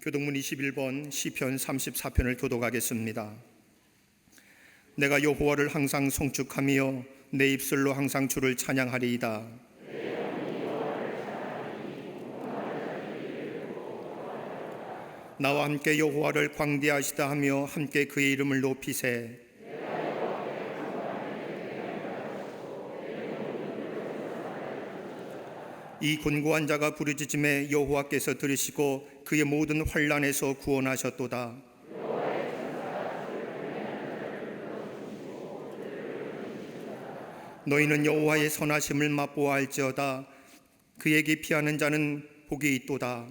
교독문 21번 시편 34편을 교독하겠습니다. 내가 여호와를 항상 송축하며 내 입술로 항상 주를 찬양하리이다. 나와 함께 여호와를 광대하시다 하며 함께 그의 이름을 높이세. 이 곤고한 자가 부르짖음에 여호와께서 들으시고 그의 모든 환난에서 구원하셨도다. 너희는 여호와의 선하심을 맛보아 알지어다. 그에게 피하는 자는 복이 있도다.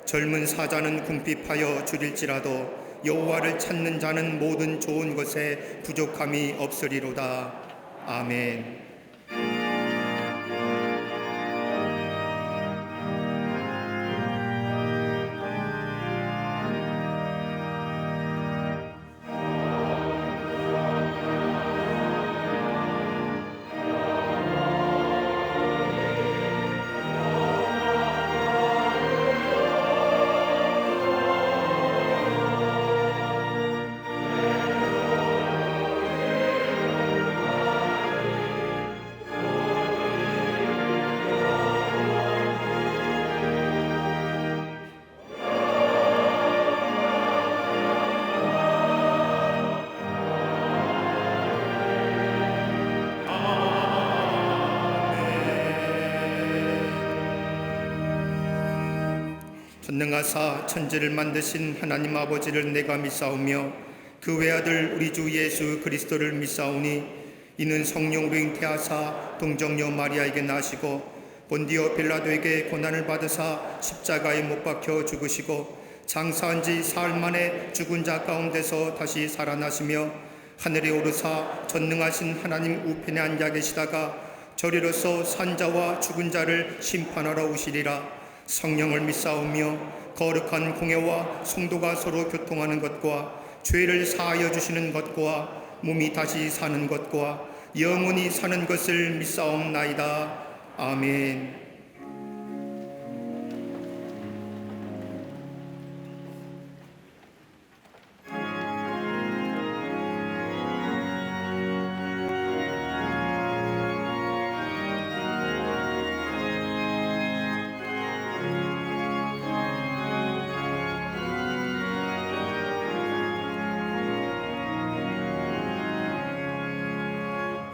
젊은 사자는 궁핍하여 줄일지라도 여호와를 찾는 자는 모든 좋은 것에 부족함이 없으리로다. 아멘. 전능하사 천지를 만드신 하나님 아버지를 내가 믿사오며 그 외아들 우리 주 예수 그리스도를 믿사오니 이는 성령으로 잉태하사 동정녀 마리아에게 나시고 본디오 빌라도에게 고난을 받으사 십자가에 못 박혀 죽으시고 장사한 지 사흘 만에 죽은 자 가운데서 다시 살아나시며 하늘에 오르사 전능하신 하나님 우편에 앉아 계시다가 저리로서 산자와 죽은 자를 심판하러 오시리라. 성령을 믿사오며 거룩한 공회와 성도가 서로 교통하는 것과 죄를 사하여 주시는 것과 몸이 다시 사는 것과 영원히 사는 것을 믿사옵나이다. 아멘.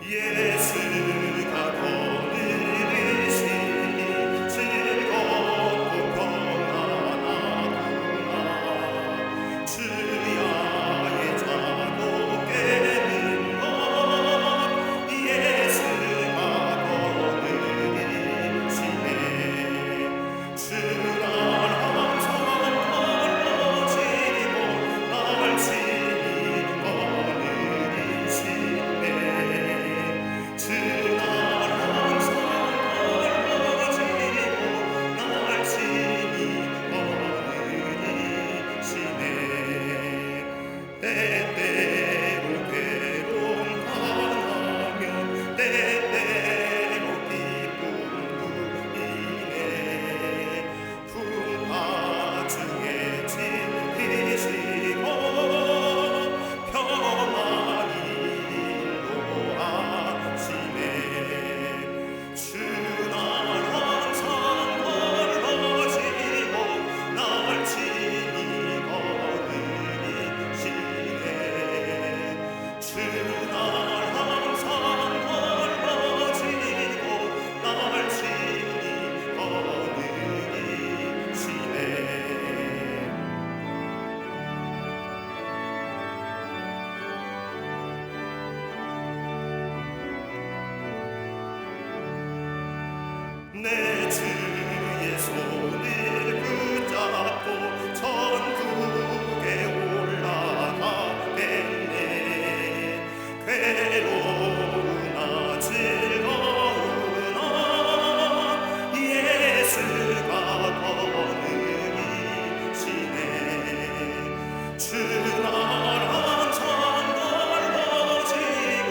예수가 거느리시니 즐겁고 평안하구나. 주야의 자고 깨는 것 예수가 거느리시네. 주는 항상 걸어지고 날 친히 거느리시네. 주는 항상 걸어지고 날 친히 거느리시네. 때때로 괴로움 당하며 때때로 기쁨도 이네. 풍파 중에 지키시고 평안히 인도하시네. 주는 항상 걸어지고 날 친히 거느리시네. 주는 항상 걸어지고 날 친히 거느리시네. 내 주의 손을 붙잡고 천국에 올라가겠네. 괴로우나 즐거우나 예수가 거느리시네. 주는 항상 걸어지고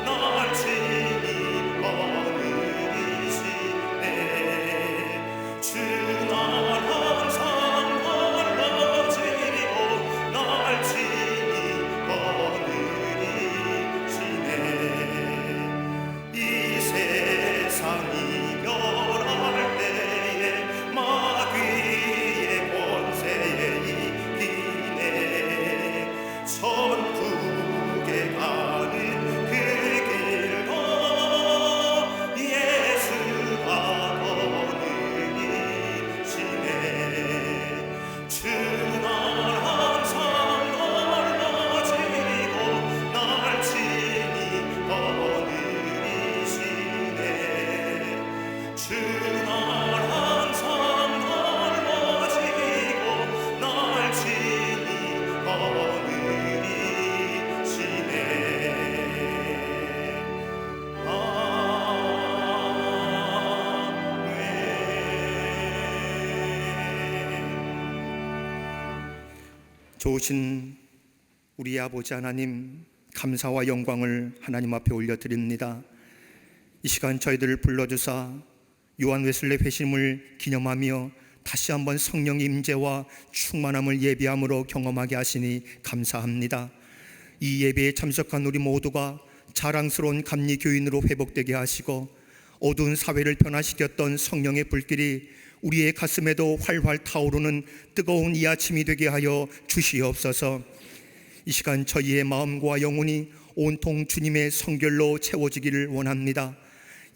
날 친히 거느리시네. 좋으신 우리 아버지 하나님, 감사와 영광을 하나님 앞에 올려드립니다. 이 시간 저희들을 불러주사 요한 웨슬레 회심을 기념하며 다시 한번 성령의 임재와 충만함을 예배함으로 경험하게 하시니 감사합니다. 이 예배에 참석한 우리 모두가 자랑스러운 감리 교인으로 회복되게 하시고 어두운 사회를 변화시켰던 성령의 불길이 우리의 가슴에도 활활 타오르는 뜨거운 이 아침이 되게 하여 주시옵소서. 이 시간 저희의 마음과 영혼이 온통 주님의 성결로 채워지기를 원합니다.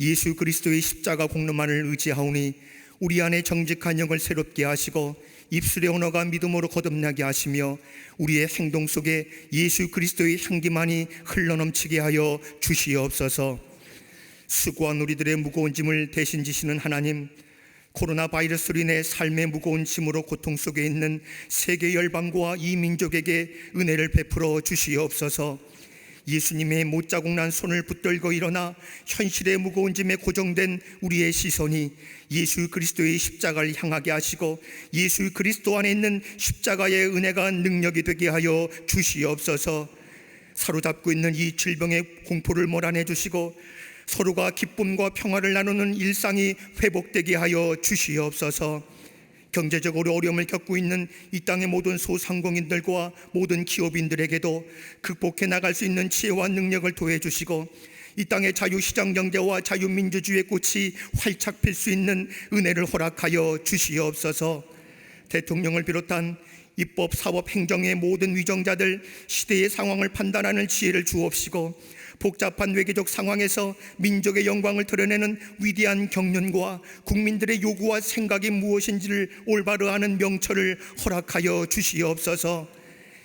예수 그리스도의 십자가 공로만을 의지하오니 우리 안에 정직한 영을 새롭게 하시고 입술의 언어가 믿음으로 거듭나게 하시며 우리의 행동 속에 예수 그리스도의 향기만이 흘러넘치게 하여 주시옵소서. 수고한 우리들의 무거운 짐을 대신 지시는 하나님, 코로나 바이러스로 인해 삶의 무거운 짐으로 고통 속에 있는 세계 열방과 이 민족에게 은혜를 베풀어 주시옵소서. 예수님의 못자국 난 손을 붙들고 일어나 현실의 무거운 짐에 고정된 우리의 시선이 예수 그리스도의 십자가를 향하게 하시고 예수 그리스도 안에 있는 십자가의 은혜가 능력이 되게 하여 주시옵소서. 사로잡고 있는 이 질병의 공포를 몰아내 주시고 서로가 기쁨과 평화를 나누는 일상이 회복되게 하여 주시옵소서. 경제적으로 어려움을 겪고 있는 이 땅의 모든 소상공인들과 모든 기업인들에게도 극복해 나갈 수 있는 지혜와 능력을 더해 주시고 이 땅의 자유시장 경제와 자유민주주의의 꽃이 활짝 필 수 있는 은혜를 허락하여 주시옵소서. 대통령을 비롯한 입법, 사법, 행정의 모든 위정자들 시대의 상황을 판단하는 지혜를 주옵시고 복잡한 외교적 상황에서 민족의 영광을 드러내는 위대한 경륜과 국민들의 요구와 생각이 무엇인지를 올바로 아는 명철을 허락하여 주시옵소서.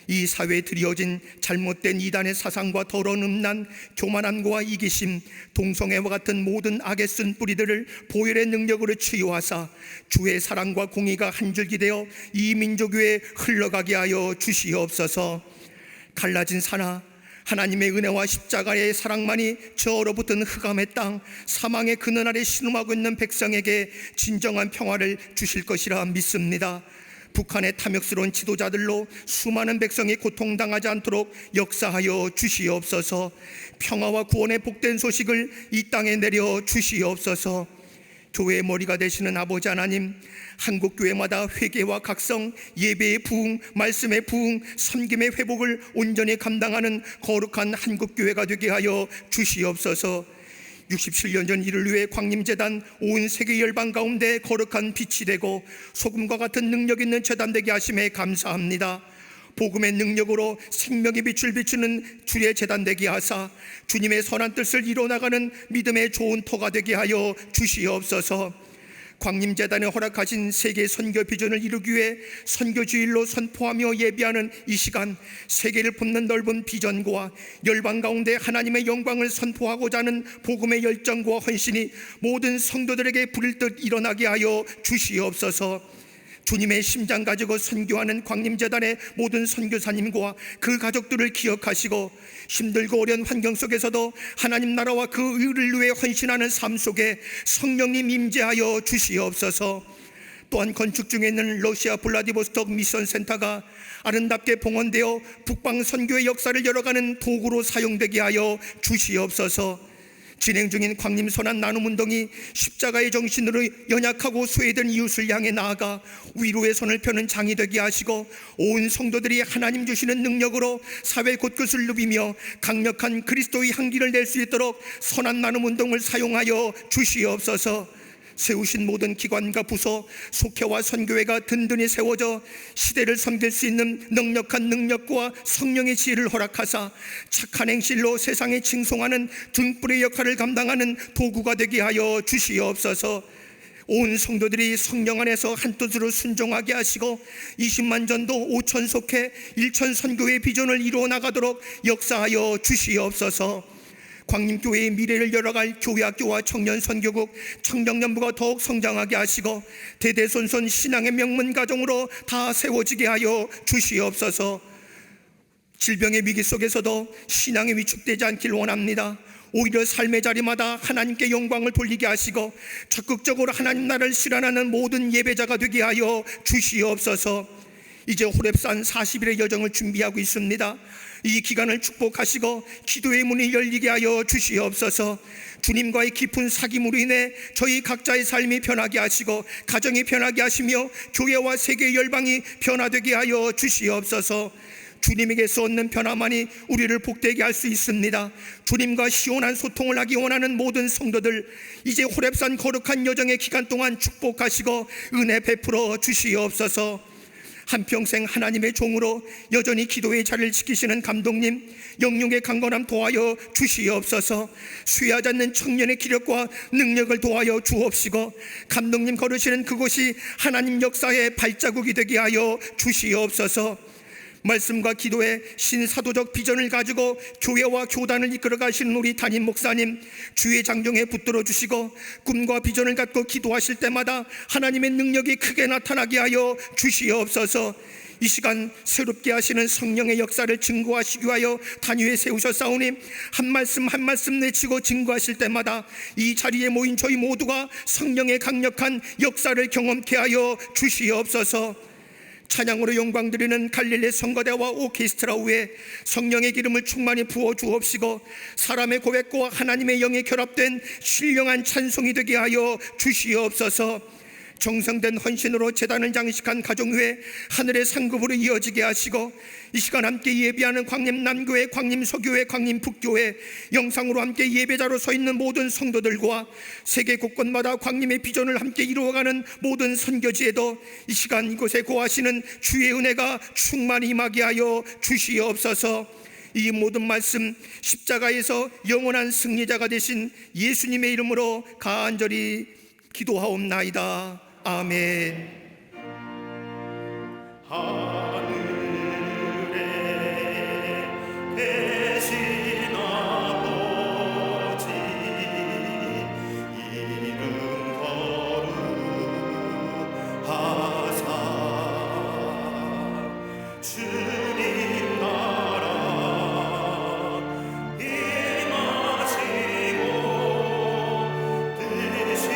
이 사회에 들여진 잘못된 이단의 사상과 더러운 음란, 교만함과 이기심, 동성애와 같은 모든 악의 쓴 뿌리들을 보혈의 능력으로 치유하사 주의 사랑과 공의가 한 줄기 되어 이 민족 위에 흘러가게 하여 주시옵소서. 갈라진 산하 하나님의 은혜와 십자가의 사랑만이 저 얼어붙은 흑암의 땅 사망의 그늘 아래 신음하고 있는 백성에게 진정한 평화를 주실 것이라 믿습니다. 북한의 탐욕스러운 지도자들로 수많은 백성이 고통당하지 않도록 역사하여 주시옵소서. 평화와 구원의 복된 소식을 이 땅에 내려 주시옵소서. 교회의 머리가 되시는 아버지 하나님, 한국 교회마다 회개와 각성, 예배의 부흥, 말씀의 부흥, 섬김의 회복을 온전히 감당하는 거룩한 한국 교회가 되게 하여 주시옵소서. 67년 전 이를 위해 광림재단 온 세계 열방 가운데 거룩한 빛이 되고 소금과 같은 능력 있는 재단 되게 하심에 감사합니다. 복음의 능력으로 생명의 빛을 비추는 주의 재단 되게 하사 주님의 선한 뜻을 이뤄나가는 믿음의 좋은 터가 되게 하여 주시옵소서. 광림재단에 허락하신 세계 선교 비전을 이루기 위해 선교주일로 선포하며 예비하는 이 시간, 세계를 품는 넓은 비전과 열방 가운데 하나님의 영광을 선포하고자 하는 복음의 열정과 헌신이 모든 성도들에게 부릴 듯 일어나게 하여 주시옵소서. 주님의 심장 가지고 선교하는 광림재단의 모든 선교사님과 그 가족들을 기억하시고 힘들고 어려운 환경 속에서도 하나님 나라와 그 의를 위해 헌신하는 삶 속에 성령님 임재하여 주시옵소서. 또한 건축 중에 있는 러시아 블라디보스톡 미션센터가 아름답게 봉헌되어 북방 선교의 역사를 열어가는 도구로 사용되게 하여 주시옵소서. 진행 중인 광림 선한 나눔 운동이 십자가의 정신으로 연약하고 소외된 이웃을 향해 나아가 위로의 손을 펴는 장이 되게 하시고 온 성도들이 하나님 주시는 능력으로 사회 곳곳을 누비며 강력한 그리스도의 향기를 낼 수 있도록 선한 나눔 운동을 사용하여 주시옵소서. 세우신 모든 기관과 부서, 속회와 선교회가 든든히 세워져 시대를 섬길 수 있는 넉넉한 능력과 성령의 지혜를 허락하사 착한 행실로 세상에 칭송하는 등불의 역할을 감당하는 도구가 되게 하여 주시옵소서. 온 성도들이 성령 안에서 한뜻으로 순종하게 하시고 20만 전도 5천 속회 1천 선교의 비전을 이루어 나가도록 역사하여 주시옵소서. 광림교회의 미래를 열어갈 교회학교와 청년선교국, 청정연부가 더욱 성장하게 하시고 대대손손 신앙의 명문 가정으로 다 세워지게 하여 주시옵소서. 질병의 위기 속에서도 신앙이 위축되지 않길 원합니다. 오히려 삶의 자리마다 하나님께 영광을 돌리게 하시고 적극적으로 하나님 나라를 실현하는 모든 예배자가 되게 하여 주시옵소서. 이제 호렙산 40일의 여정을 준비하고 있습니다. 이 기간을 축복하시고 기도의 문이 열리게 하여 주시옵소서. 주님과의 깊은 사귐으로 인해 저희 각자의 삶이 변하게 하시고 가정이 변하게 하시며 교회와 세계 열방이 변화되게 하여 주시옵소서. 주님에게서 얻는 변화만이 우리를 복되게 할 수 있습니다. 주님과 시원한 소통을 하기 원하는 모든 성도들, 이제 호렙산 거룩한 여정의 기간 동안 축복하시고 은혜 베풀어 주시옵소서. 한평생 하나님의 종으로 여전히 기도의 자리를 지키시는 감독님, 영육의 강건함 도하여 주시옵소서. 쇠하지 않는 청년의 기력과 능력을 도하여 주옵시고 감독님 걸으시는 그곳이 하나님 역사의 발자국이 되게 하여 주시옵소서. 말씀과 기도의 신사도적 비전을 가지고 교회와 교단을 이끌어 가시는 우리 담임 목사님, 주의 장정에 붙들어 주시고 꿈과 비전을 갖고 기도하실 때마다 하나님의 능력이 크게 나타나게 하여 주시옵소서. 이 시간 새롭게 하시는 성령의 역사를 증거하시기 위하여 단위에 세우셨사오니 한 말씀 한 말씀 내치고 증거하실 때마다 이 자리에 모인 저희 모두가 성령의 강력한 역사를 경험케 하여 주시옵소서. 찬양으로 영광 드리는 갈릴리 성거대와 오케스트라 위에 성령의 기름을 충만히 부어 주옵시고 사람의 고백과 하나님의 영이 결합된 신령한 찬송이 되게 하여 주시옵소서. 정성된 헌신으로 제단을 장식한 가정 위에 하늘의 상급으로 이어지게 하시고 이 시간 함께 예배하는 광림남교회, 광림서교회, 광림북교회, 영상으로 함께 예배자로 서 있는 모든 성도들과 세계 곳곳마다 광림의 비전을 함께 이루어가는 모든 선교지에도 이 시간 이곳에 거하시는 주의 은혜가 충만히 임하게 하여 주시옵소서. 이 모든 말씀 십자가에서 영원한 승리자가 되신 예수님의 이름으로 간절히 기도하옵나이다. 아멘. 하늘에 계신 아버지 이름 거룩하사 주님 나라 임하시고 뜻이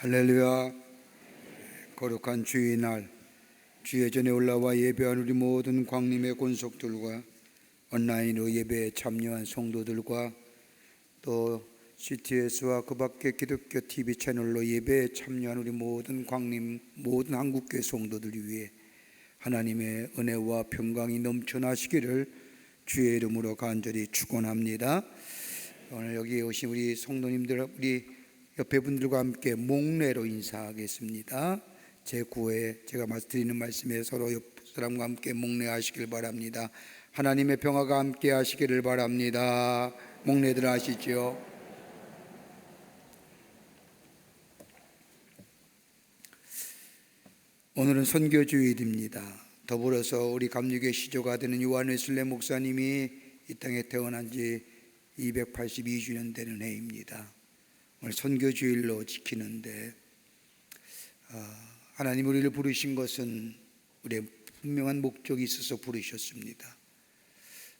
할렐루야. 거룩한 주의 날, 주의 전에 올라와 예배한 우리 모든 광림의 권속들과 온라인으로 예배에 참여한 성도들과 또 CTS와 그 밖의 기독교 TV 채널로 예배에 참여한 우리 모든 광림, 모든 한국교회 성도들을 위해 하나님의 은혜와 평강이 넘쳐나시기를 주의 이름으로 간절히 축원합니다. 오늘 여기 오신 우리 성도님들, 우리 옆에 분들과 함께 목례로 인사하겠습니다. 제9회 제가 드리는 말씀에 서로 옆 사람과 함께 목례하시길 바랍니다. 하나님의 평화가 함께 하시기를 바랍니다. 목례들 하시죠. 오늘은 선교주일입니다. 더불어서 우리 감리교회 시조가 되는 요한 웨슬레 목사님이 이 땅에 태어난 지 282주년 되는 해입니다. 오늘 선교주일로 지키는데 하나님 우리를 부르신 것은 우리의 분명한 목적이 있어서 부르셨습니다.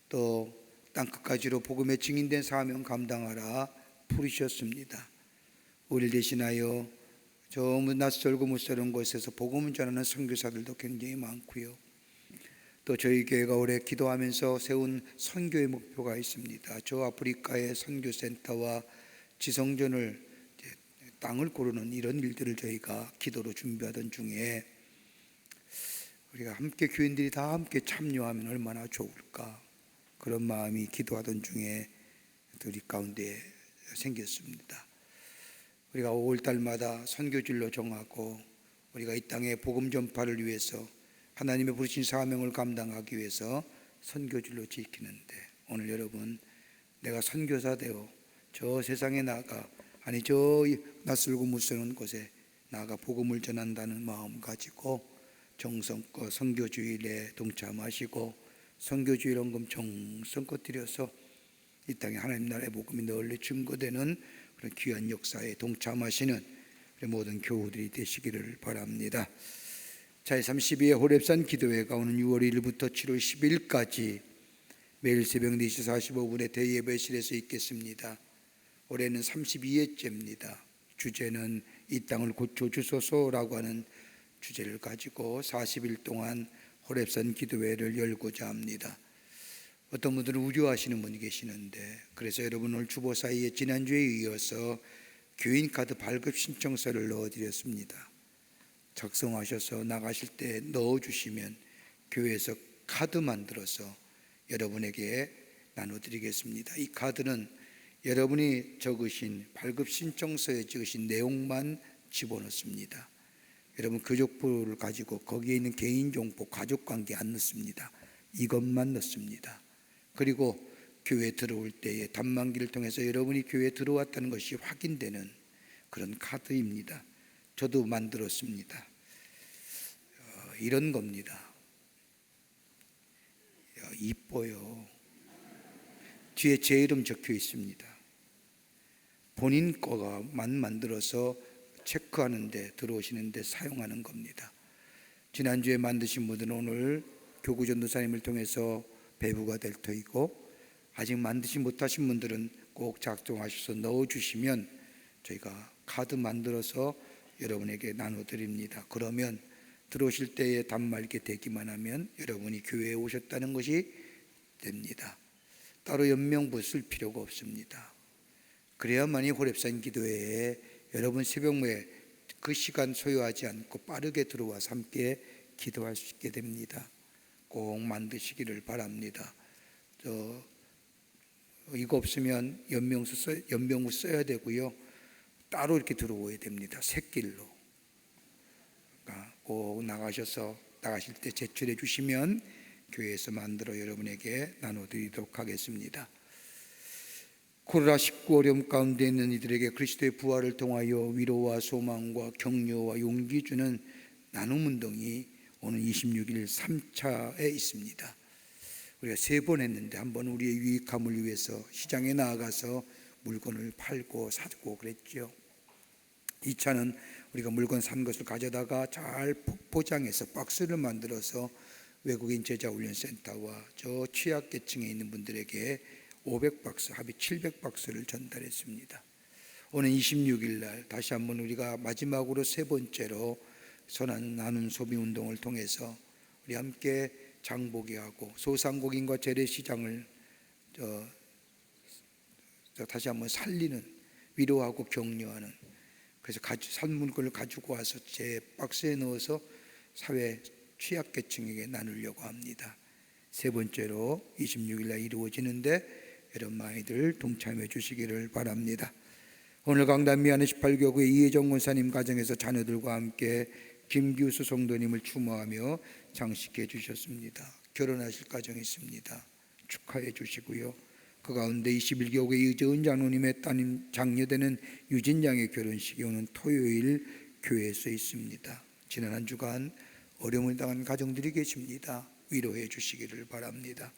또 땅끝까지로 복음의 증인된 사명 감당하라 부르셨습니다. 우리를 대신하여 저 낯설고 무서운 곳에서 복음을 전하는 선교사들도 굉장히 많고요. 또 저희 교회가 올해 기도하면서 세운 선교의 목표가 있습니다. 저 아프리카의 선교센터와 지성전을 땅을 고르는 이런 일들을 저희가 기도로 준비하던 중에 우리가 함께 교인들이 다 함께 참여하면 얼마나 좋을까, 그런 마음이 기도하던 중에 우리 가운데 생겼습니다. 우리가 5월달마다 선교주일로 정하고 우리가 이 땅의 복음 전파를 위해서 하나님의 부르신 사명을 감당하기 위해서 선교주일로 지키는데, 오늘 여러분, 내가 선교사 되어 저 세상에 나가, 아니 저 낯설고 무서운 곳에 나가 복음을 전한다는 마음 가지고 정성껏 선교주일에 동참하시고 선교주일 헌금 정성껏 드려서 이 땅에 하나님 나라의 복음이 널리 증거되는 그런 귀한 역사에 동참하시는 모든 교우들이 되시기를 바랍니다. 제32회 호렙산 기도회가 오는 6월 1일부터 7월 10일까지 매일 새벽 4시 45분에 대예배실에서 있겠습니다. 올해는 32회째입니다. 주제는 이 땅을 고쳐주소서라고 하는 주제를 가지고 40일 동안 호렙산 기도회를 열고자 합니다. 어떤 분들은 우려하시는 분이 계시는데, 그래서 여러분 오늘 주보 사이에 지난주에 이어서 교인 카드 발급 신청서를 넣어드렸습니다. 작성하셔서 나가실 때 넣어주시면 교회에서 카드 만들어서 여러분에게 나눠드리겠습니다. 이 카드는 여러분이 적으신 발급 신청서에 적으신 내용만 집어넣습니다. 여러분 교족부를 가지고 거기에 있는 개인정보, 가족관계 안 넣습니다. 이것만 넣습니다. 그리고 교회에 들어올 때에 단만기를 통해서 여러분이 교회에 들어왔다는 것이 확인되는 그런 카드입니다. 저도 만들었습니다. 이런 겁니다. 이뻐요. 뒤에 제 이름 적혀 있습니다. 본인 거만 만들어서 체크하는데, 들어오시는데 사용하는 겁니다. 지난주에 만드신 분들은 오늘 교구 전도사님을 통해서 배부가 될 터이고, 아직 만드시 못하신 분들은 꼭 작성하셔서 넣어주시면 저희가 카드 만들어서 여러분에게 나눠드립니다. 그러면 들어오실 때에 단말기 되기만 하면 여러분이 교회에 오셨다는 것이 됩니다. 따로 연명부 쓸 필요가 없습니다. 그래야만이 호렙산 기도회에 여러분 새벽에 그 시간 소요하지 않고 빠르게 들어와서 함께 기도할 수 있게 됩니다. 꼭 만드시기를 바랍니다. 이거 없으면 연명부 써야 되고요. 따로 이렇게 들어오야 됩니다. 샛길로. 그러니까 꼭 나가실 때 제출해 주시면 교회에서 만들어 여러분에게 나눠드리도록 하겠습니다. 코로나19 어려움 가운데 있는 이들에게 그리스도의 부활을 통하여 위로와 소망과 격려와 용기 주는 나눔운동이 오늘 26일 3차에 있습니다. 우리가 3번 했는데, 한 번 우리의 유익함을 위해서 시장에 나아가서 물건을 팔고 사고 그랬죠. 2차는 우리가 물건 산 것을 가져다가 잘 포장해서 박스를 만들어서 외국인 제자훈련센터와 저 취약계층에 있는 분들에게 500박스, 합의 700박스를 전달했습니다. 오늘 26일 날 다시 한번 우리가 마지막으로 3번째로 선한 나눔 소비 운동을 통해서 우리 함께 장보게 하고 소상공인과 재래시장을 다시 한번 살리는, 위로하고 격려하는, 그래서 산 물건을 가지고 와서 제 박스에 넣어서 사회 취약계층에게 나누려고 합니다. 3번째로 26일 날 이루어지는데 여러분 많이들 동참해 주시기를 바랍니다. 오늘 강단 미안의 18교구의 이혜정 권사님 가정에서 자녀들과 함께 김규수 성도님을 추모하며 장식해 주셨습니다. 결혼하실 가정이 있습니다. 축하해 주시고요. 그 가운데 21교구의 이재은 장로님의 따님 장녀되는 유진 양의 결혼식이 오는 토요일 교회에서 있습니다. 지난 한 주간 어려움을 당한 가정들이 계십니다. 위로해 주시기를 바랍니다.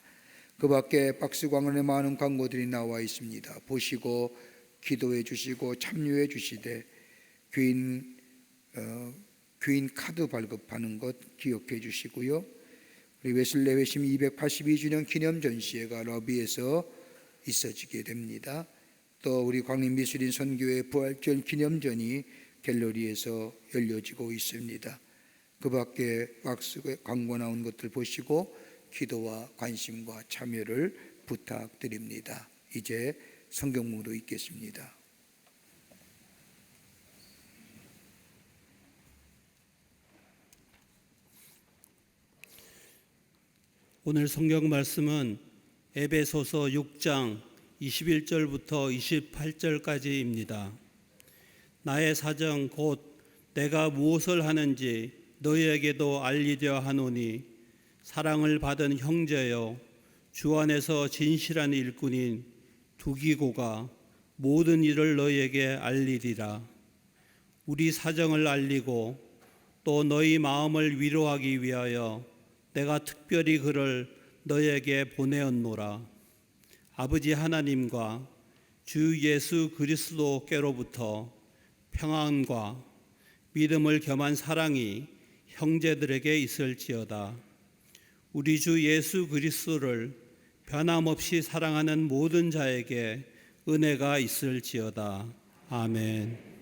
그 밖에 박스 광원에 많은 광고들이 나와 있습니다. 보시고 기도해 주시고 참여해 주시되 교인 카드 발급하는 것 기억해 주시고요. 우리 웨슬레 회심 282주년 기념 전시회가 러비에서 있어지게 됩니다. 또 우리 광림미술인 선교회 부활절 기념전이 갤러리에서 열려지고 있습니다. 그 밖에 박스 광고 나온 것들 보시고 기도와 관심과 참여를 부탁드립니다. 이제 성경문으로 읽겠습니다. 오늘 성경 말씀은 에베소서 6장 21절부터 28절까지입니다. 나의 사정 곧 내가 무엇을 하는지 너희에게도 알리려 하노니 사랑을 받은 형제여 주 안에서 진실한 일꾼인 두기고가 모든 일을 너희에게 알리리라. 우리 사정을 알리고 또 너희 마음을 위로하기 위하여 내가 특별히 그를 너희에게 보내었노라. 아버지 하나님과 주 예수 그리스도께로부터 평안과 믿음을 겸한 사랑이 형제들에게 있을지어다. 우리 주 예수 그리스도를 변함없이 사랑하는 모든 자에게 은혜가 있을지어다. 아멘.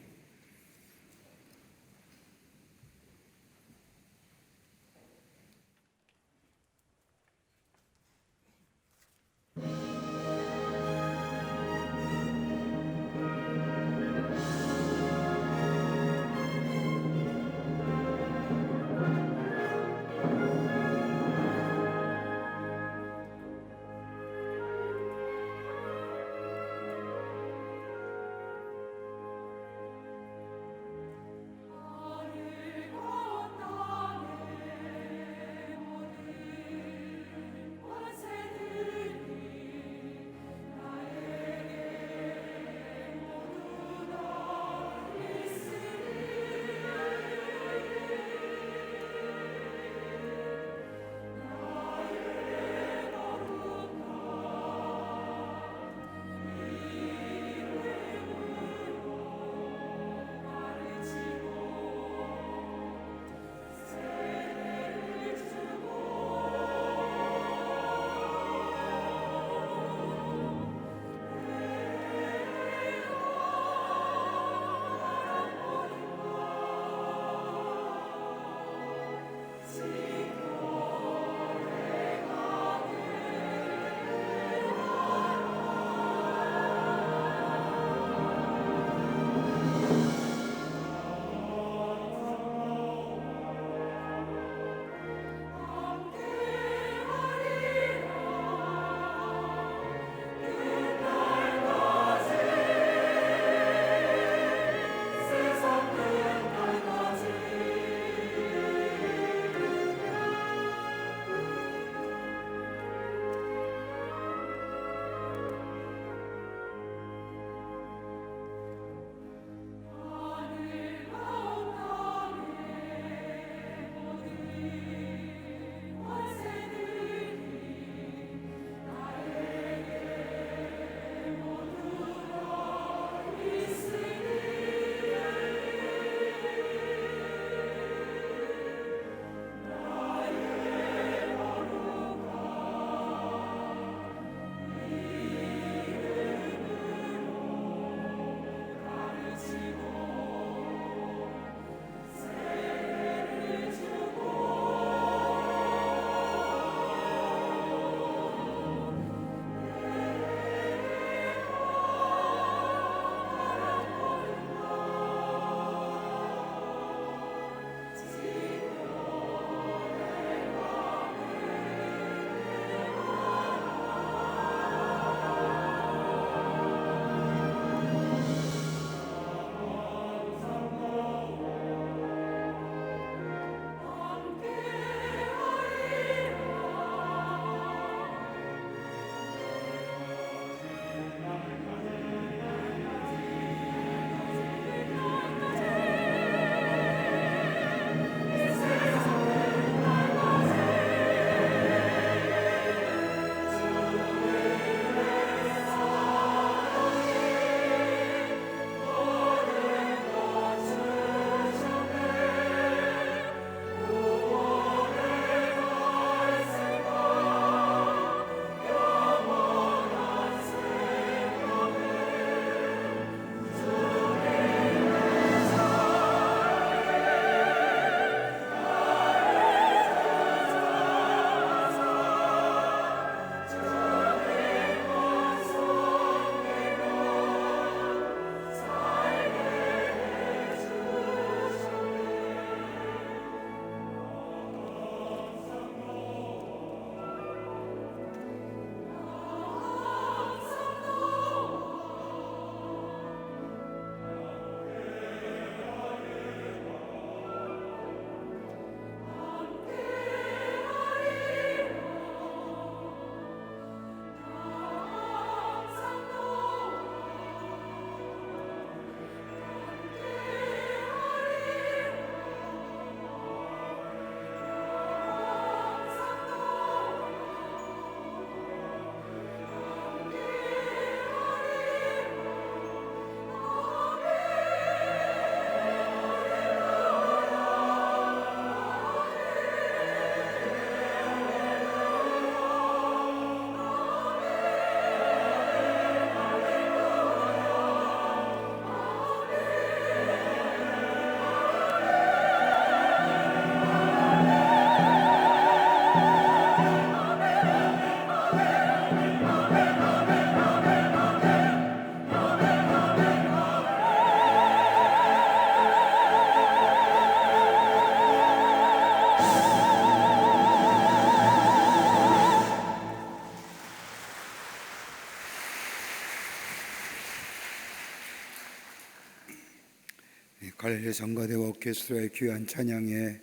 갈릴리 성가대와 오케스트라의 귀한 찬양에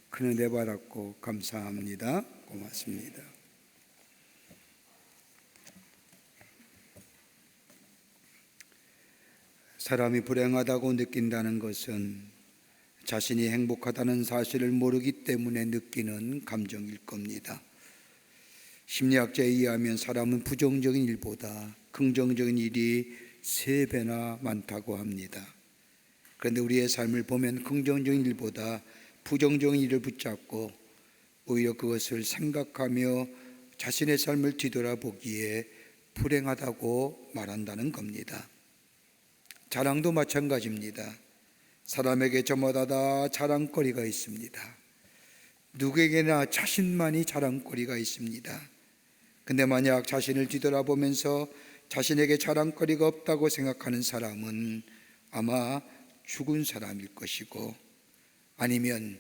큰 은혜 받았고 감사합니다. 고맙습니다. 사람이 불행하다고 느낀다는 것은 자신이 행복하다는 사실을 모르기 때문에 느끼는 감정일 겁니다. 심리학자에 의하면 사람은 부정적인 일보다 긍정적인 일이 3배나 많다고 합니다. 그런데 우리의 삶을 보면 긍정적인 일보다 부정적인 일을 붙잡고 오히려 그것을 생각하며 자신의 삶을 뒤돌아보기에 불행하다고 말한다는 겁니다. 자랑도 마찬가지입니다. 사람에게 저마다 다 자랑거리가 있습니다. 누구에게나 자신만이 자랑거리가 있습니다. 근데 만약 자신을 뒤돌아보면서 자신에게 자랑거리가 없다고 생각하는 사람은 아마 죽은 사람일 것이고, 아니면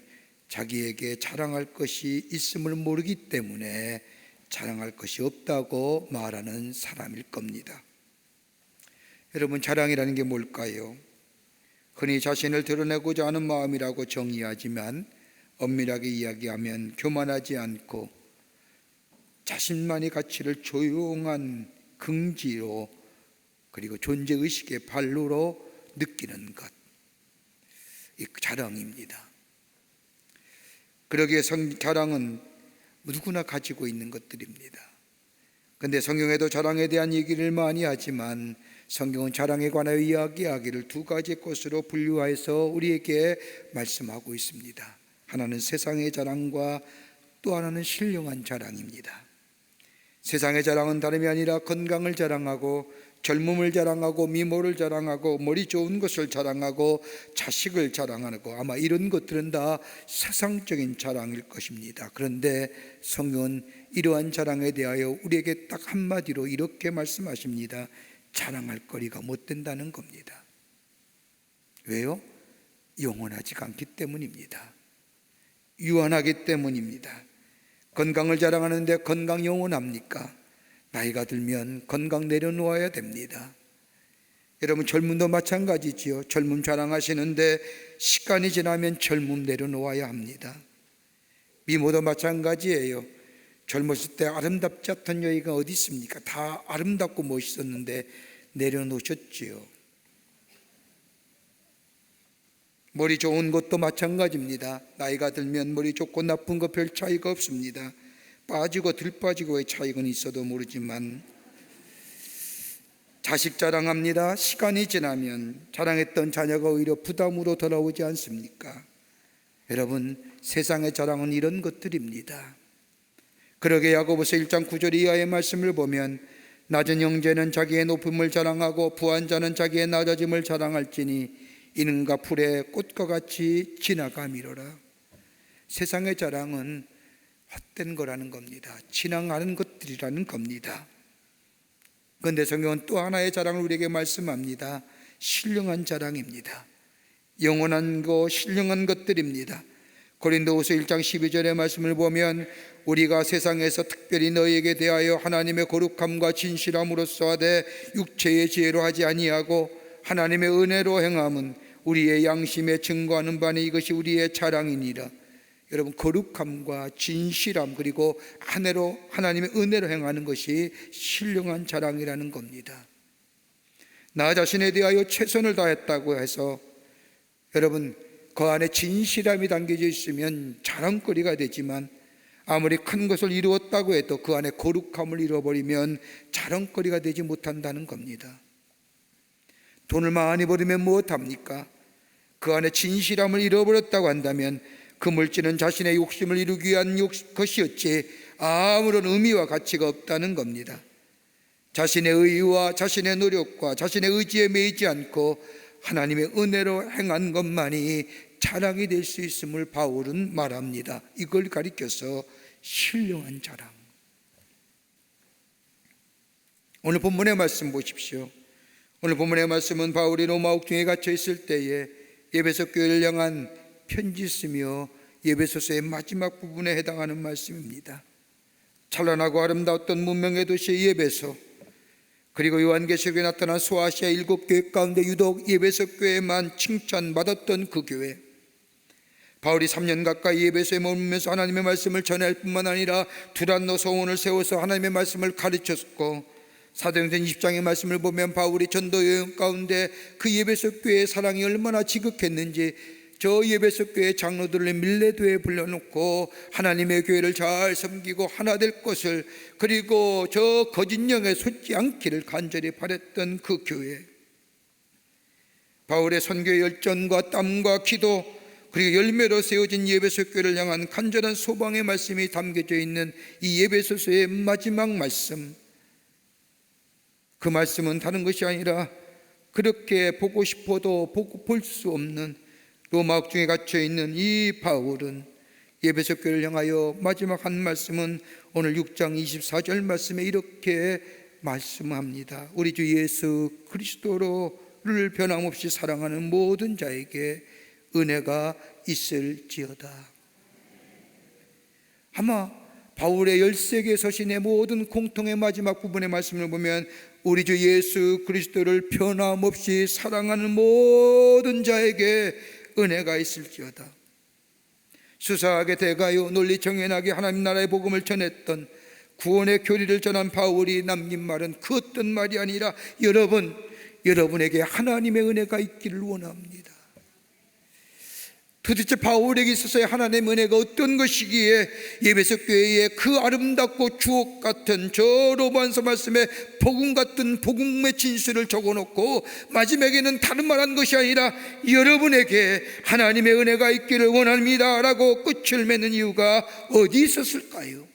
자기에게 자랑할 것이 있음을 모르기 때문에 자랑할 것이 없다고 말하는 사람일 겁니다. 여러분, 자랑이라는 게 뭘까요? 흔히 자신을 드러내고자 하는 마음이라고 정의하지만 엄밀하게 이야기하면 교만하지 않고 자신만의 가치를 조용한 긍지로, 그리고 존재의식의 발로로 느끼는 것, 이 자랑입니다. 그러기에 자랑은 누구나 가지고 있는 것들입니다. 그런데 성경에도 자랑에 대한 얘기를 많이 하지만 성경은 자랑에 관하여 이야기하기를 2가지 것으로 분류해서 우리에게 말씀하고 있습니다. 하나는 세상의 자랑과 또 하나는 신령한 자랑입니다. 세상의 자랑은 다름이 아니라 건강을 자랑하고 젊음을 자랑하고 미모를 자랑하고 머리 좋은 것을 자랑하고 자식을 자랑하고, 아마 이런 것들은 다 세상적인 자랑일 것입니다. 그런데 성경은 이러한 자랑에 대하여 우리에게 딱 한마디로 이렇게 말씀하십니다. 자랑할 거리가 못 된다는 겁니다. 왜요? 영원하지가 않기 때문입니다. 유한하기 때문입니다. 건강을 자랑하는데 건강 영원합니까? 나이가 들면 건강 내려놓아야 됩니다. 여러분, 젊음도 마찬가지지요. 젊음 자랑하시는데 시간이 지나면 젊음 내려놓아야 합니다. 미모도 마찬가지예요. 젊었을 때 아름답지 않던 여인가 어디 있습니까? 다 아름답고 멋있었는데 내려놓으셨지요. 머리 좋은 것도 마찬가지입니다. 나이가 들면 머리 좋고 나쁜 거 별 차이가 없습니다. 빠지고 덜 빠지고의 차이는 있어도 모르지만, 자식 자랑합니다. 시간이 지나면 자랑했던 자녀가 오히려 부담으로 돌아오지 않습니까? 여러분, 세상의 자랑은 이런 것들입니다. 그러게 야고보서 1장 9절 이하의 말씀을 보면, 낮은 형제는 자기의 높음을 자랑하고 부한 자는 자기의 낮아짐을 자랑할지니 이는가 풀의 꽃과 같이 지나가미로라. 세상의 자랑은 헛된 거라는 겁니다. 지나가는 것들이라는 겁니다. 그런데 성경은 또 하나의 자랑을 우리에게 말씀합니다. 신령한 자랑입니다. 영원한 거, 신령한 것들입니다. 고린도후서 1장 12절의 말씀을 보면, 우리가 세상에서 특별히 너희에게 대하여 하나님의 거룩함과 진실함으로써 하되 육체의 지혜로 하지 아니하고 하나님의 은혜로 행함은 우리의 양심에 증거하는 바니 이것이 우리의 자랑이니라. 여러분, 거룩함과 진실함 그리고 하나님의 은혜로 행하는 것이 신령한 자랑이라는 겁니다. 나 자신에 대하여 최선을 다했다고 해서 여러분, 그 안에 진실함이 담겨져 있으면 자랑거리가 되지만, 아무리 큰 것을 이루었다고 해도 그 안에 거룩함을 잃어버리면 자랑거리가 되지 못한다는 겁니다. 돈을 많이 벌으면 무엇합니까? 그 안에 진실함을 잃어버렸다고 한다면 그 물질은 자신의 욕심을 이루기 위한 것이었지 아무런 의미와 가치가 없다는 겁니다. 자신의 의와 자신의 노력과 자신의 의지에 매이지 않고 하나님의 은혜로 행한 것만이 자랑이 될 수 있음을 바울은 말합니다. 이걸 가리켜서 신령한 자랑. 오늘 본문의 말씀 보십시오. 오늘 본문의 말씀은 바울이 로마 옥중에 갇혀 있을 때에 에베소 교회를 향한 편지 쓰며 에베소서의 마지막 부분에 해당하는 말씀입니다. 찬란하고 아름다웠던 문명의 도시 에베소, 그리고 요한계시록에 나타난 소아시아 7교회 가운데 유독 에베소 교회만 칭찬받았던 그 교회, 바울이 3년 가까이 에베소에 머물면서 하나님의 말씀을 전할 뿐만 아니라 두란노 소원을 세워서 하나님의 말씀을 가르쳤고, 사도행전 20장의 말씀을 보면 바울이 전도 여행 가운데 그 에베소 교회의 사랑이 얼마나 지극했는지 저 에베소 교회 장로들을 밀레도에 불러놓고 하나님의 교회를 잘 섬기고 하나 될 것을, 그리고 저 거짓 영에 속지 않기를 간절히 바랬던 그 교회, 바울의 선교 열정과 땀과 기도 그리고 열매로 세워진 에베소 교회를 향한 간절한 소망의 말씀이 담겨져 있는 이 에베소서의 마지막 말씀, 그 말씀은 다른 것이 아니라 그렇게 보고 싶어도 볼 수 없는 로마 옥중에 갇혀 있는 이 바울은 에베소 교회를 향하여 마지막 한 말씀은 오늘 6장 24절 말씀에 이렇게 말씀합니다. 우리 주 예수 그리스도를 변함없이 사랑하는 모든 자에게 은혜가 있을지어다. 아마 바울의 13개의 서신의 모든 공통의 마지막 부분의 말씀을 보면 우리 주 예수 그리스도를 변함없이 사랑하는 모든 자에게 은혜가 있을지어다. 수사하게 대가요 논리 정연하게 하나님 나라의 복음을 전했던 구원의 교리를 전한 바울이 남긴 말은 그 어떤 말이 아니라 여러분에게 하나님의 은혜가 있기를 원합니다. 도대체 바울에게 있어서의 하나님의 은혜가 어떤 것이기에 에베소 교회에 그 아름답고 주옥 같은 저 로마서 말씀에 복음 같은 복음의 진술을 적어놓고 마지막에는 다른 말한 것이 아니라 여러분에게 하나님의 은혜가 있기를 원합니다 라고 끝을 맺는 이유가 어디 있었을까요?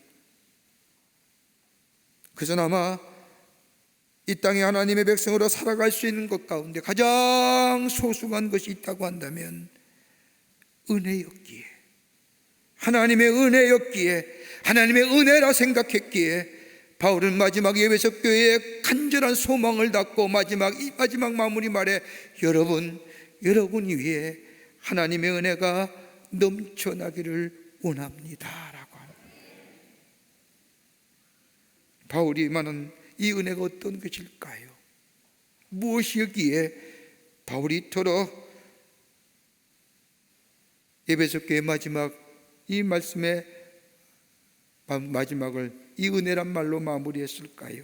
그저나마 이 땅에 하나님의 백성으로 살아갈 수 있는 것 가운데 가장 소중한 것이 있다고 한다면 은혜였기에, 하나님의 은혜였기에, 하나님의 은혜라 생각했기에 바울은 마지막 에베소 교회에 간절한 소망을 갖고 마지막 마무리 말에 여러분 위에 하나님의 은혜가 넘쳐나기를 원합니다 라고 합니다. 바울이 말하는 이 은혜가 어떤 것일까요? 무엇이기에 바울이 이토록 에베소 교회 마지막 이 말씀의 마지막을 이 은혜란 말로 마무리했을까요?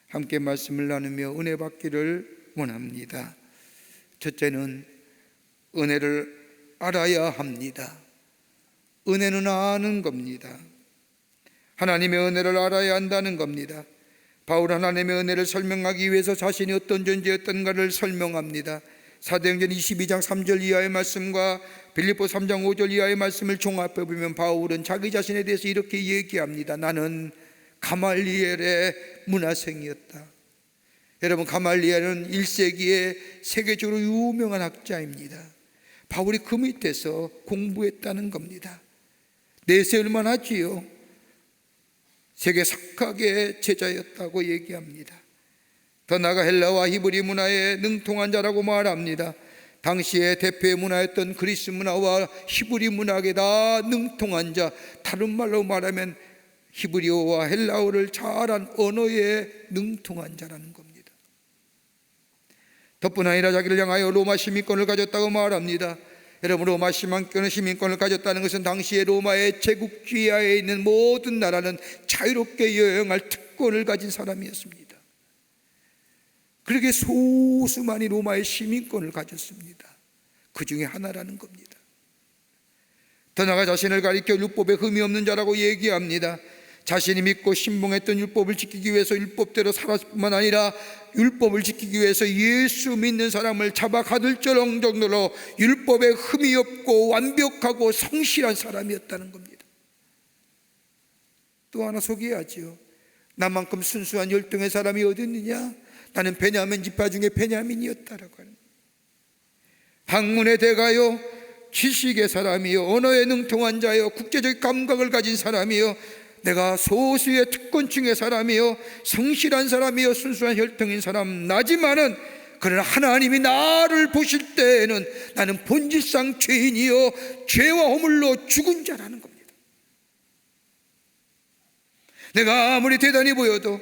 함께 말씀을 나누며 은혜 받기를 원합니다. 첫째는 은혜를 알아야 합니다. 은혜는 아는 겁니다. 하나님의 은혜를 알아야 한다는 겁니다. 바울 하나님의 은혜를 설명하기 위해서 자신이 어떤 존재였던가를 설명합니다. 사도행전 22장 3절 이하의 말씀과 빌립보 3장 5절 이하의 말씀을 종합해 보면 바울은 자기 자신에 대해서 이렇게 얘기합니다. 나는 가말리엘의 문화생이었다. 여러분, 가말리엘은 1세기에 세계적으로 유명한 학자입니다. 바울이 그 밑에서 공부했다는 겁니다. 내세울만 하지요. 세계 석학의 제자였다고 얘기합니다. 더 나아가 헬라와 히브리 문화에 능통한 자라고 말합니다. 당시의 대표의 문화였던 그리스 문화와 히브리 문학에 다 능통한 자, 다른 말로 말하면 히브리어와 헬라어를 잘한 언어에 능통한 자라는 겁니다. 덕분 아니라 자기를 향하여 로마 시민권을 가졌다고 말합니다. 여러분, 로마 시민권을 가졌다는 것은 당시의 로마의 제국주의하에 있는 모든 나라는 자유롭게 여행할 특권을 가진 사람이었습니다. 그렇게 소수만이 로마의 시민권을 가졌습니다. 그 중에 하나라는 겁니다. 더 나아가 자신을 가리켜 율법에 흠이 없는 자라고 얘기합니다. 자신이 믿고 신봉했던 율법을 지키기 위해서 율법대로 살았을 뿐만 아니라 율법을 지키기 위해서 예수 믿는 사람을 잡아 가둘 정도로 율법에 흠이 없고 완벽하고 성실한 사람이었다는 겁니다. 또 하나 소개하지요. 나만큼 순수한 열등의 사람이 어디 있느냐? 나는 베냐민 지파 중에 베냐민이었다라고 하는 거예요. 학문의 대가요, 지식의 사람이요, 언어에 능통한 자요, 국제적 감각을 가진 사람이요, 내가 소수의 특권층의 사람이요, 성실한 사람이요, 순수한 혈통인 사람 나지만은, 그러나 하나님이 나를 보실 때에는 나는 본질상 죄인이요, 죄와 허물로 죽은 자라는 겁니다. 내가 아무리 대단히 보여도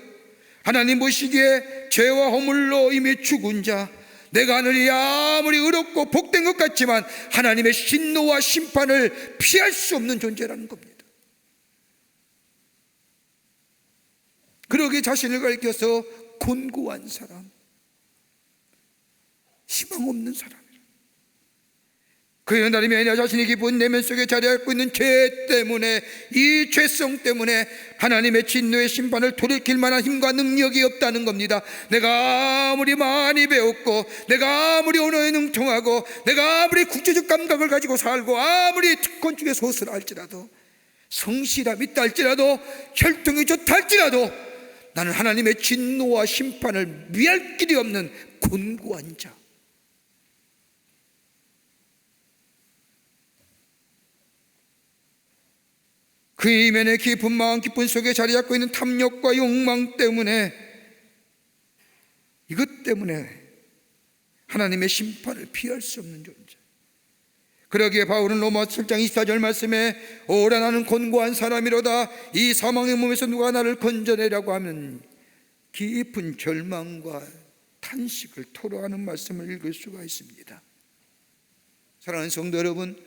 하나님 보시기에 죄와 허물로 이미 죽은 자, 내가 하늘이 아무리 의롭고 복된 것 같지만 하나님의 진노와 심판을 피할 수 없는 존재라는 겁니다. 그러기에 자신을 가리켜서 곤고한 사람, 희망 없는 사람이라. 그의 하나님이 아니라 자신이 기쁜 내면 속에 자리하고 있는 죄 때문에, 이 죄성 때문에 하나님의 진노의 심판을 돌이킬 만한 힘과 능력이 없다는 겁니다. 내가 아무리 많이 배웠고, 내가 아무리 언어에 능통하고, 내가 아무리 국제적 감각을 가지고 살고, 아무리 특권 중에 소스를 할지라도, 성실함이 있다 할지라도, 혈통이 좋다 할지라도 나는 하나님의 진노와 심판을 미할 길이 없는 곤고한 자. 그 이면의 깊은 마음 깊은 속에 자리 잡고 있는 탐욕과 욕망 때문에, 이것 때문에 하나님의 심판을 피할 수 없는 존재. 그러기에 바울은 로마 7장 24절 말씀에 오라 나는 곤고한 사람이로다, 이 사망의 몸에서 누가 나를 건져내라고 하면 깊은 절망과 탄식을 토로하는 말씀을 읽을 수가 있습니다. 사랑하는 성도 여러분,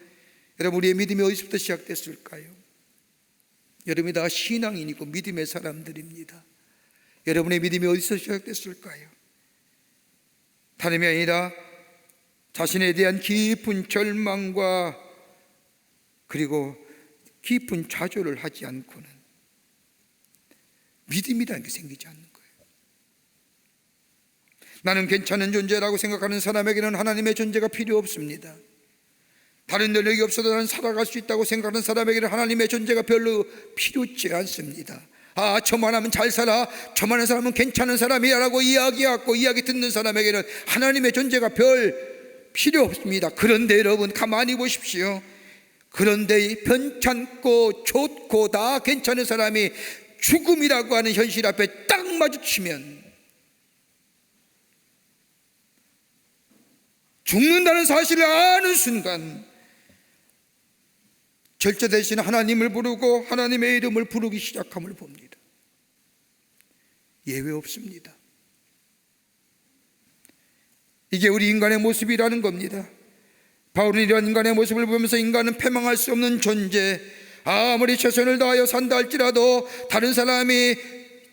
우리의 믿음이 어디서부터 시작됐을까요? 여러분이 다 신앙인이고 믿음의 사람들입니다. 여러분의 믿음이 어디서 시작됐을까요? 다름이 아니라 자신에 대한 깊은 절망과 그리고 깊은 좌절을 하지 않고는 믿음이라는 게 생기지 않는 거예요. 나는 괜찮은 존재라고 생각하는 사람에게는 하나님의 존재가 필요 없습니다. 다른 능력이 없어도 나는 살아갈 수 있다고 생각하는 사람에게는 하나님의 존재가 별로 필요치 않습니다. 아, 저만 하면 잘 살아, 저만 하는 사람은 괜찮은 사람이야 라고 이야기하고 이야기 듣는 사람에게는 하나님의 존재가 별 필요 없습니다. 그런데 여러분 가만히 보십시오. 그런데 괜찮고 좋고 다 괜찮은 사람이 죽음이라고 하는 현실 앞에 딱 마주치면, 죽는다는 사실을 아는 순간 절제 대신 하나님을 부르고 하나님의 이름을 부르기 시작함을 봅니다. 예외 없습니다. 이게 우리 인간의 모습이라는 겁니다. 바울은 이런 인간의 모습을 보면서 인간은 패망할 수 없는 존재, 아무리 최선을 다하여 산다 할지라도, 다른 사람이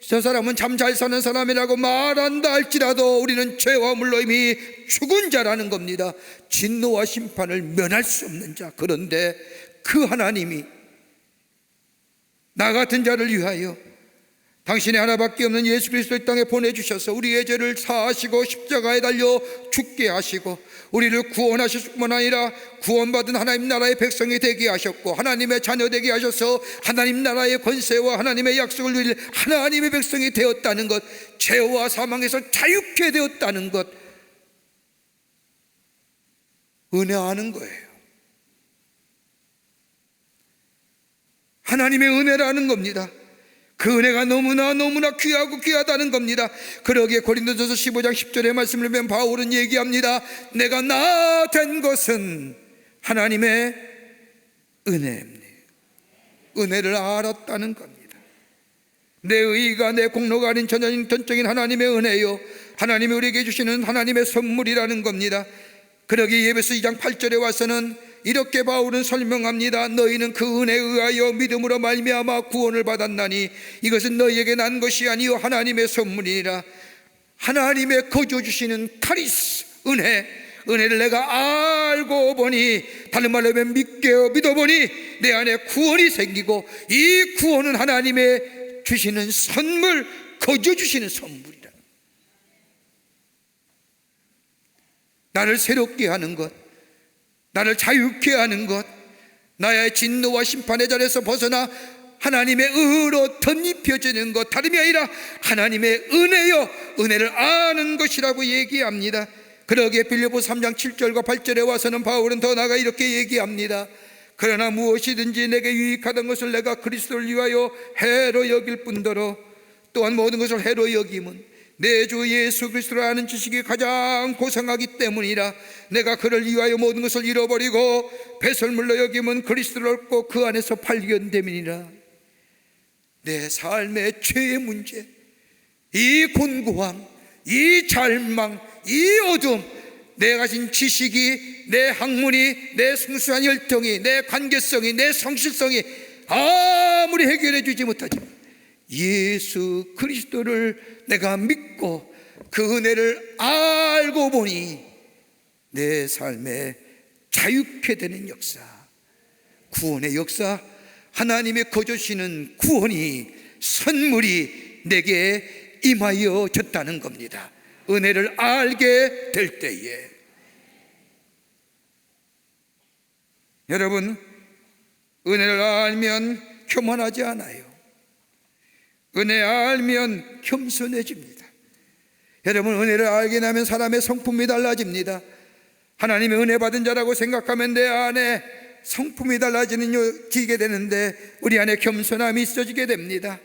저 사람은 참 잘 사는 사람이라고 말한다 할지라도 우리는 죄와 물로 이미 죽은 자라는 겁니다. 진노와 심판을 면할 수 없는 자. 그런데 그 하나님이 나 같은 자를 위하여 당신의 하나밖에 없는 예수 그리스도를 땅에 보내주셔서 우리의 죄를 사하시고 십자가에 달려 죽게 하시고 우리를 구원하실 뿐만 아니라 구원받은 하나님 나라의 백성이 되게 하셨고 하나님의 자녀 되게 하셔서 하나님 나라의 권세와 하나님의 약속을 누릴 하나님의 백성이 되었다는 것, 죄와 사망에서 자유케 되었다는 것, 은혜하는 거예요. 하나님의 은혜라는 겁니다. 그 은혜가 너무나 귀하고 귀하다는 겁니다. 그러기에 고린도전서 15장 10절의 말씀을 보면 바울은 얘기합니다. 내가 나 된 것은 하나님의 은혜입니다. 은혜를 알았다는 겁니다. 내 의가 내 공로가 아닌 전적인 하나님의 은혜요, 하나님이 우리에게 주시는 하나님의 선물이라는 겁니다. 그러기에 에베소 2장 8절에 와서는 이렇게 바울은 설명합니다. 너희는 그 은혜에 의하여 믿음으로 말미암아 구원을 받았나니 이것은 너희에게 난 것이 아니요 하나님의 선물이니라. 하나님의 거저 주시는 카리스, 은혜를 내가 알고 보니, 다른 말로 하면 믿어보니 내 안에 구원이 생기고, 이 구원은 하나님의 주시는 선물, 거저 주시는 선물이라. 나를 새롭게 하는 것, 나를 자유케 하는 것, 나의 진노와 심판의 자리에서 벗어나 하나님의 의로 덧입혀지는 것, 다름이 아니라 하나님의 은혜요, 은혜를 아는 것이라고 얘기합니다. 그러기에 빌립보서 3장 7절과 8절에 와서는 바울은 더 나아가 이렇게 얘기합니다. 그러나 무엇이든지 내게 유익하던 것을 내가 그리스도를 위하여 해로 여길 뿐더러 또한 모든 것을 해로 여김은 내 주 예수 그리스도를 아는 지식이 가장 고상하기 때문이라. 내가 그를 위하여 모든 것을 잃어버리고 배설물로 여김은 그리스도를 얻고 그 안에서 발견됨이니라. 내 삶의 죄의 문제, 이 곤고함, 이 절망, 이 어둠, 내 가진 지식이, 내 학문이, 내 순수한 열정이, 내 관계성이, 내 성실성이 아무리 해결해 주지 못하지만 예수 그리스도를 내가 믿고 그 은혜를 알고 보니 내 삶에 자유케 되는 역사, 구원의 역사, 하나님의 거저시는 구원이, 선물이 내게 임하여 졌다는 겁니다. 은혜를 알게 될 때에. 여러분, 은혜를 알면 교만하지 않아요. 은혜 알면 겸손해집니다. 여러분, 은혜를 알게 되면 사람의 성품이 달라집니다. 하나님의 은혜 받은 자라고 생각하면 내 안에 성품이 달라지게 되는데 우리 안에 겸손함이 있어지게 됩니다.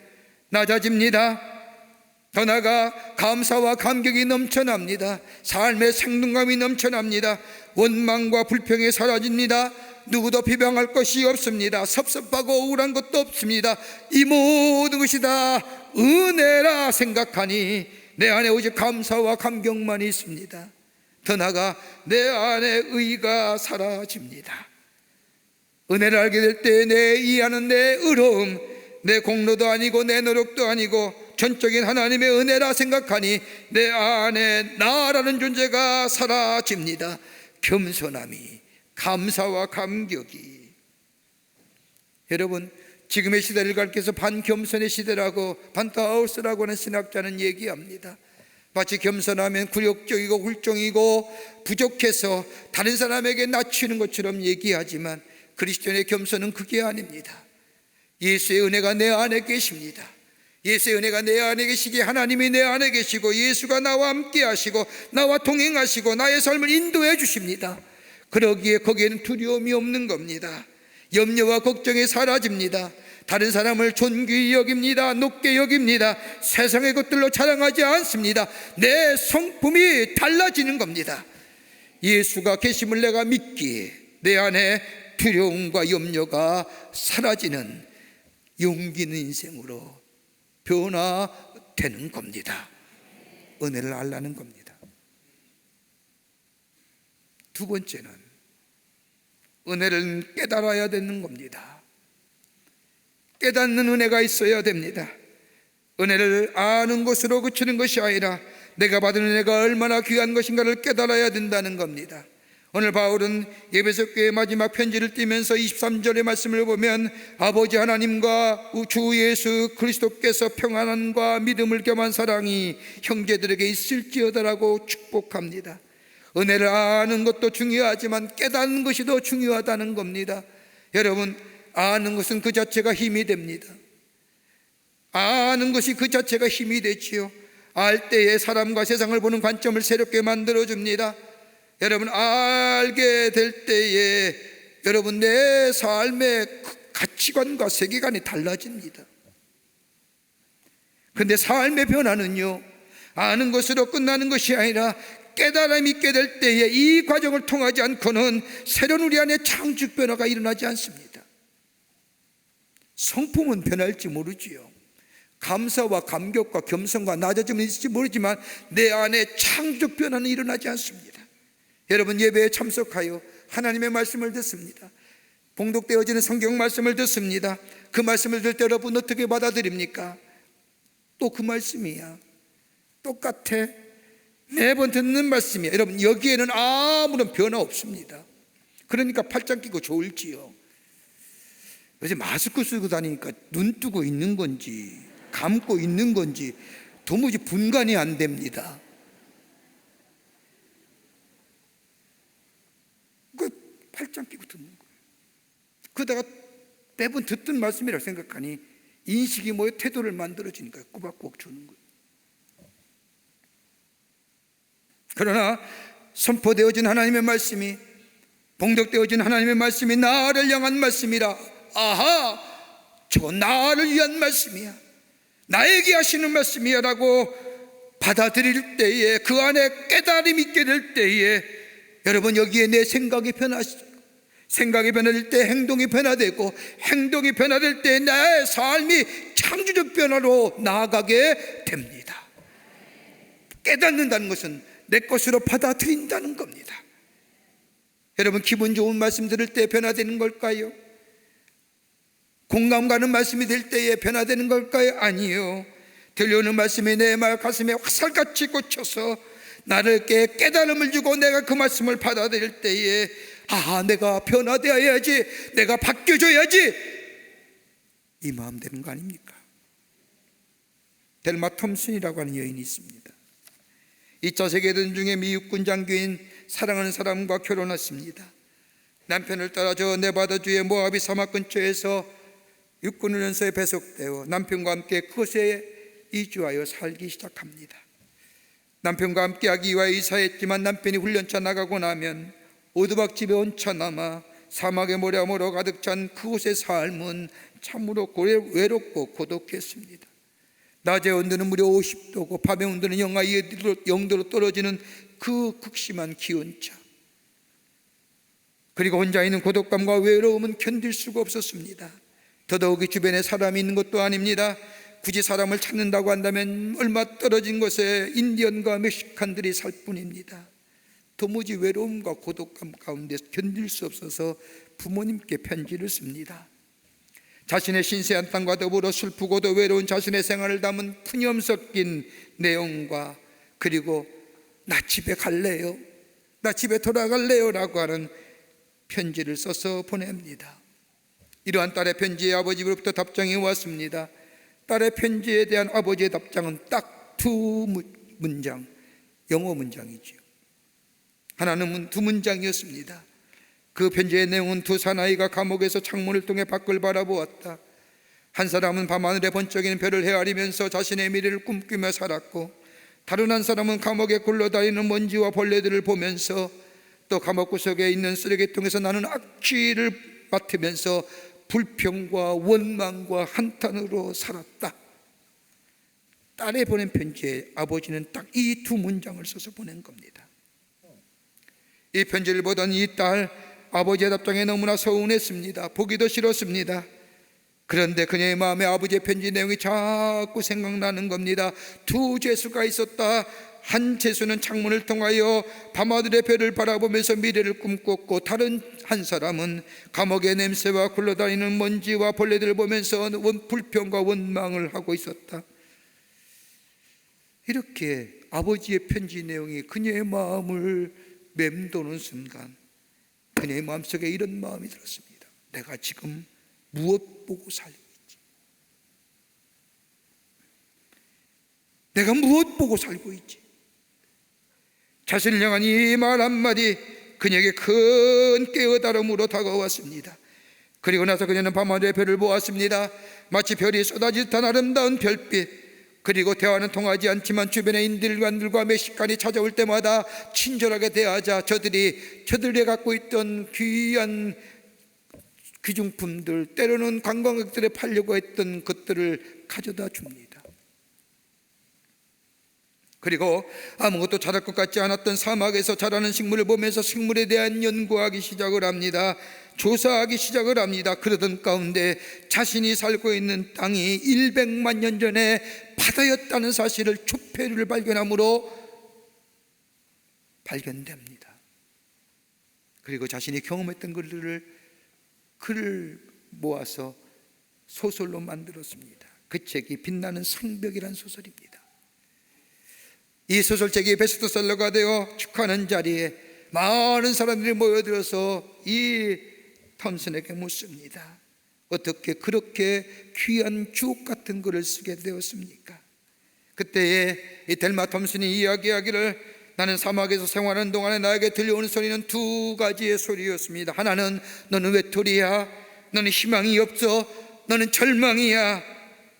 낮아집니다. 더 나아가 감사와 감격이 넘쳐납니다. 삶의 생동감이 넘쳐납니다. 원망과 불평이 사라집니다. 누구도 비방할 것이 없습니다. 섭섭하고 억울한 것도 없습니다. 이 모든 것이 다 은혜라 생각하니 내 안에 오직 감사와 감격만 있습니다. 더 나아가 내 안에 의가 사라집니다. 은혜를 알게 될 때 내 이해하는 내 의로움, 내 공로도 아니고 내 노력도 아니고 전적인 하나님의 은혜라 생각하니 내 안에 나라는 존재가 사라집니다. 겸손함이, 감사와 감격이. 여러분, 지금의 시대를 가리켜서 반겸손의 시대라고, 반타우스라고 하는 신학자는 얘기합니다. 마치 겸손하면 굴욕적이고 훌종이고 부족해서 다른 사람에게 낮추는 것처럼 얘기하지만 그리스도인의 겸손은 그게 아닙니다. 예수의 은혜가 내 안에 계십니다. 예수의 은혜가 내 안에 계시기에 하나님이 내 안에 계시고 예수가 나와 함께 하시고 나와 동행하시고 나의 삶을 인도해 주십니다. 그러기에 거기에는 두려움이 없는 겁니다. 염려와 걱정이 사라집니다. 다른 사람을 존귀히 여깁니다. 높게 여깁니다. 세상의 것들로 자랑하지 않습니다. 내 성품이 달라지는 겁니다. 예수가 계심을 내가 믿기에 내 안에 두려움과 염려가 사라지는 용기 있는 인생으로 변화되는 겁니다. 은혜를 알라는 겁니다. 두 번째는 은혜를 깨달아야 되는 겁니다. 깨닫는 은혜가 있어야 됩니다. 은혜를 아는 것으로 그치는 것이 아니라 내가 받은 은혜가 얼마나 귀한 것인가를 깨달아야 된다는 겁니다. 오늘 바울은 에베소 교회 마지막 편지를 띄면서 23절의 말씀을 보면 아버지 하나님과 주 예수 그리스도께서 평안함과 믿음을 겸한 사랑이 형제들에게 있을지어다라고 축복합니다. 은혜를 아는 것도 중요하지만 깨닫는 것이 더 중요하다는 겁니다. 여러분, 아는 것은 그 자체가 힘이 됩니다. 아는 것이 그 자체가 힘이 되지요. 알 때에 사람과 세상을 보는 관점을 새롭게 만들어줍니다. 여러분, 알게 될 때에 여러분 내 삶의 가치관과 세계관이 달라집니다. 그런데 삶의 변화는요, 아는 것으로 끝나는 것이 아니라 깨달음이 있게 될 때에 이 과정을 통하지 않고는 새로운 우리 안에 창조 변화가 일어나지 않습니다. 성품은 변할지 모르지요. 감사와 감격과 겸손과 낮아짐은 있을지 모르지만 내 안에 창조 변화는 일어나지 않습니다. 여러분, 예배에 참석하여 하나님의 말씀을 듣습니다. 봉독되어지는 성경 말씀을 듣습니다. 그 말씀을 들을 때 여러분 어떻게 받아들입니까? 또 그 말씀이야. 똑같아. 매번 듣는 말씀이야. 여러분, 여기에는 아무런 변화 없습니다. 그러니까 팔짱 끼고 좋을지요. 요새 마스크 쓰고 다니니까 눈 뜨고 있는 건지 감고 있는 건지 도무지 분간이 안 됩니다. 그 팔짱 끼고 듣는 거예요. 그러다가 매번 듣던 말씀이라고 생각하니 인식이 뭐에 태도를 만들어지니까 꼬박꼬박 주는 거예요. 그러나 선포되어진 하나님의 말씀이, 봉독되어진 하나님의 말씀이 나를 향한 말씀이라, 아하, 저거 나를 위한 말씀이야, 나에게 하시는 말씀이야 라고 받아들일 때에, 그 안에 깨달음이 있게 될 때에 여러분, 여기에 내 생각이 변화시고, 생각이 변화될 때 행동이 변화되고, 행동이 변화될 때 나의 삶이 창조적 변화로 나아가게 됩니다. 깨닫는다는 것은 내 것으로 받아들인다는 겁니다. 여러분, 기분 좋은 말씀 들을 때 변화되는 걸까요? 공감 가는 말씀이 될 때에 변화되는 걸까요? 아니요. 들려오는 말씀이 내 가슴에 화살같이 꽂혀서 나를 깨달음을 주고 내가 그 말씀을 받아들일 때에 내가 변화되어야지, 내가 바뀌어줘야지, 이 마음 되는 거 아닙니까? 델마 톰슨이라고 하는 여인이 있습니다. 2차 세계대전 중에 미 육군 장교인 사랑하는 사람과 결혼했습니다. 남편을 따라 저 네바다주의 모하비 사막 근처에서 육군훈련소에 배속되어 남편과 함께 그곳에 이주하여 살기 시작합니다. 남편과 함께 하기 위하여 이사했지만 남편이 훈련차 나가고 나면 오두막집에 온차 남아 사막의 모래모로 가득 찬 그곳의 삶은 참으로 외롭고 고독했습니다. 낮의 온도는 무려 50도고 밤의 온도는 영하 0도로 떨어지는 그 극심한 기온차, 그리고 혼자 있는 고독감과 외로움은 견딜 수가 없었습니다. 더더욱이 주변에 사람이 있는 것도 아닙니다. 굳이 사람을 찾는다고 한다면 얼마 떨어진 곳에 인디언과 멕시칸들이 살 뿐입니다. 도무지 외로움과 고독감 가운데 견딜 수 없어서 부모님께 편지를 씁니다. 자신의 신세한 땅과 더불어 슬프고도 외로운 자신의 생활을 담은 푸념 섞인 내용과, 그리고 나 집에 갈래요, 나 집에 돌아갈래요 라고 하는 편지를 써서 보냅니다. 이러한 딸의 편지에 아버지로부터 답장이 왔습니다. 딸의 편지에 대한 아버지의 답장은 딱 두 문장, 영어 문장이죠. 하나는 두 문장이었습니다. 그 편지의 내용은 두 사나이가 감옥에서 창문을 통해 밖을 바라보았다. 한 사람은 밤하늘에 번쩍이는 별을 헤아리면서 자신의 미래를 꿈꾸며 살았고, 다른 한 사람은 감옥에 굴러다니는 먼지와 벌레들을 보면서 또 감옥 구석에 있는 쓰레기통에서 나는 악취를 맡으면서 불평과 원망과 한탄으로 살았다. 딸에 보낸 편지에 아버지는 딱 이 두 문장을 써서 보낸 겁니다. 이 편지를 보던 이 딸, 아버지의 답장에 너무나 서운했습니다. 보기도 싫었습니다. 그런데 그녀의 마음에 아버지의 편지 내용이 자꾸 생각나는 겁니다. 두 죄수가 있었다. 한 죄수는 창문을 통하여 밤하늘의 별을 바라보면서 미래를 꿈꿨고, 다른 한 사람은 감옥의 냄새와 굴러다니는 먼지와 벌레들을 보면서 불평과 원망을 하고 있었다. 이렇게 아버지의 편지 내용이 그녀의 마음을 맴도는 순간 그녀의 마음속에 이런 마음이 들었습니다. 내가 지금 무엇 보고 살고 있지? 내가 무엇 보고 살고 있지? 자신을 향한 이 말 한마디 그녀에게 큰 깨어다름으로 다가왔습니다. 그리고 나서 그녀는 밤하늘의 별을 보았습니다. 마치 별이 쏟아질 듯한 아름다운 별빛. 그리고 대화는 통하지 않지만 주변의 인들관들과 멕시칸이 찾아올 때마다 친절하게 대하자 저들이 갖고 있던 귀한 귀중품들, 때로는 관광객들에 팔려고 했던 것들을 가져다 줍니다. 그리고 아무것도 자랄 것 같지 않았던 사막에서 자라는 식물을 보면서 식물에 대한 연구하기 시작을 합니다. 조사하기 시작을 합니다. 그러던 가운데 자신이 살고 있는 땅이 100만 년 전에 바다였다는 사실을 초표를 발견함으로 발견됩니다. 그리고 자신이 경험했던 글을 모아서 소설로 만들었습니다. 그 책이 빛나는 성벽이라는 소설입니다. 이 소설책이 베스트셀러가 되어 축하하는 자리에 많은 사람들이 모여들어서 이 톰슨에게 묻습니다. 어떻게 그렇게 귀한 주옥 같은 글을 쓰게 되었습니까? 그때에 이 델마 톰슨이 이야기하기를, 나는 사막에서 생활하는 동안에 나에게 들려오는 소리는 두 가지의 소리였습니다. 하나는 너는 외톨이야, 너는 희망이 없어, 너는 절망이야.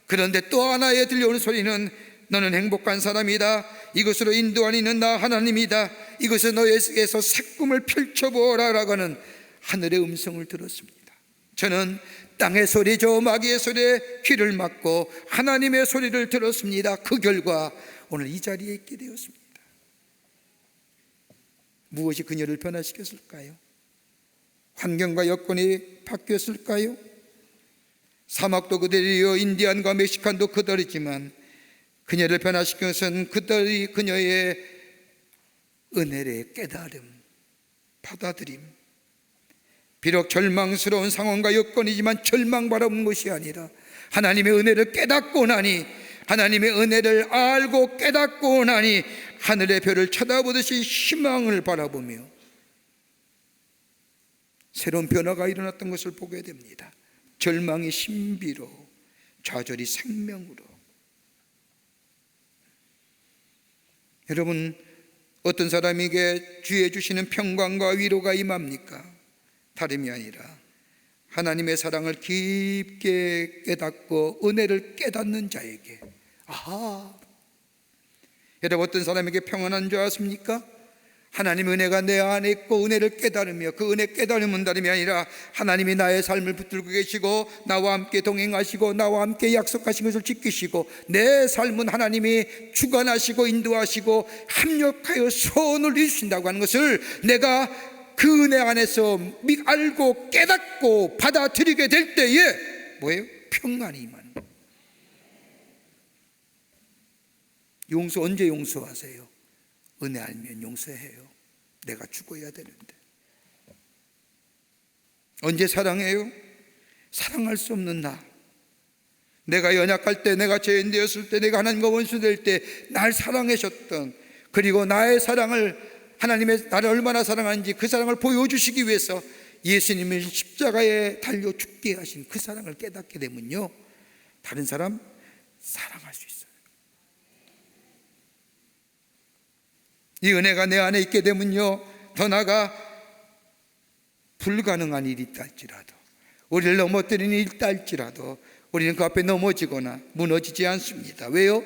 그런데 또 하나에 들려오는 소리는 너는 행복한 사람이다, 이것으로 인도하는 나 하나님이다, 이것을 너에게서 새 꿈을 펼쳐보라 라고 하는 하늘의 음성을 들었습니다. 저는 땅의 소리, 저 마귀의 소리에 귀를 막고 하나님의 소리를 들었습니다. 그 결과 오늘 이 자리에 있게 되었습니다. 무엇이 그녀를 변화시켰을까요? 환경과 여건이 바뀌었을까요? 사막도 그대로이요 인디안과 멕시칸도 그대로지만 그녀를 변화시킨 것은 그녀의 은혜의 깨달음, 받아들임. 비록 절망스러운 상황과 여건이지만 절망 바라보는 것이 아니라 하나님의 은혜를 깨닫고 나니, 하나님의 은혜를 알고 깨닫고 나니 하늘의 별을 쳐다보듯이 희망을 바라보며 새로운 변화가 일어났던 것을 보게 됩니다. 절망이 신비로, 좌절이 생명으로. 여러분, 어떤 사람에게 주의 주시는 평강과 위로가 임합니까? 다름이 아니라 하나님의 사랑을 깊게 깨닫고 은혜를 깨닫는 자에게. 아하, 여러분, 어떤 사람에게 평안한 줄 아십니까? 하나님의 은혜가 내 안에 있고 은혜를 깨달으며 그 은혜 깨달음은 다름이 아니라 하나님이 나의 삶을 붙들고 계시고 나와 함께 동행하시고 나와 함께 약속하신 것을 지키시고 내 삶은 하나님이 주관하시고 인도하시고 합력하여 소원을 이루신다고 하는 것을 내가 그 은혜 안에서 알고 깨닫고 받아들이게 될 때에 뭐예요? 평안이 임하는 거예요. 용서 언제 용서하세요? 은혜 알면 용서해요. 내가 죽어야 되는데. 언제 사랑해요? 사랑할 수 없는 나, 내가 연약할 때, 내가 죄인 되었을 때, 내가 하나님과 원수 될 때 날 사랑하셨던, 그리고 나의 사랑을, 하나님의 나를 얼마나 사랑하는지 그 사랑을 보여주시기 위해서 예수님을 십자가에 달려 죽게 하신 그 사랑을 깨닫게 되면요, 다른 사람 사랑할 수 있어요. 이 은혜가 내 안에 있게 되면요, 더 나아가 불가능한 일이 있다 할지라도, 우리를 넘어뜨리는 일이 있다 할지라도 우리는 그 앞에 넘어지거나 무너지지 않습니다. 왜요?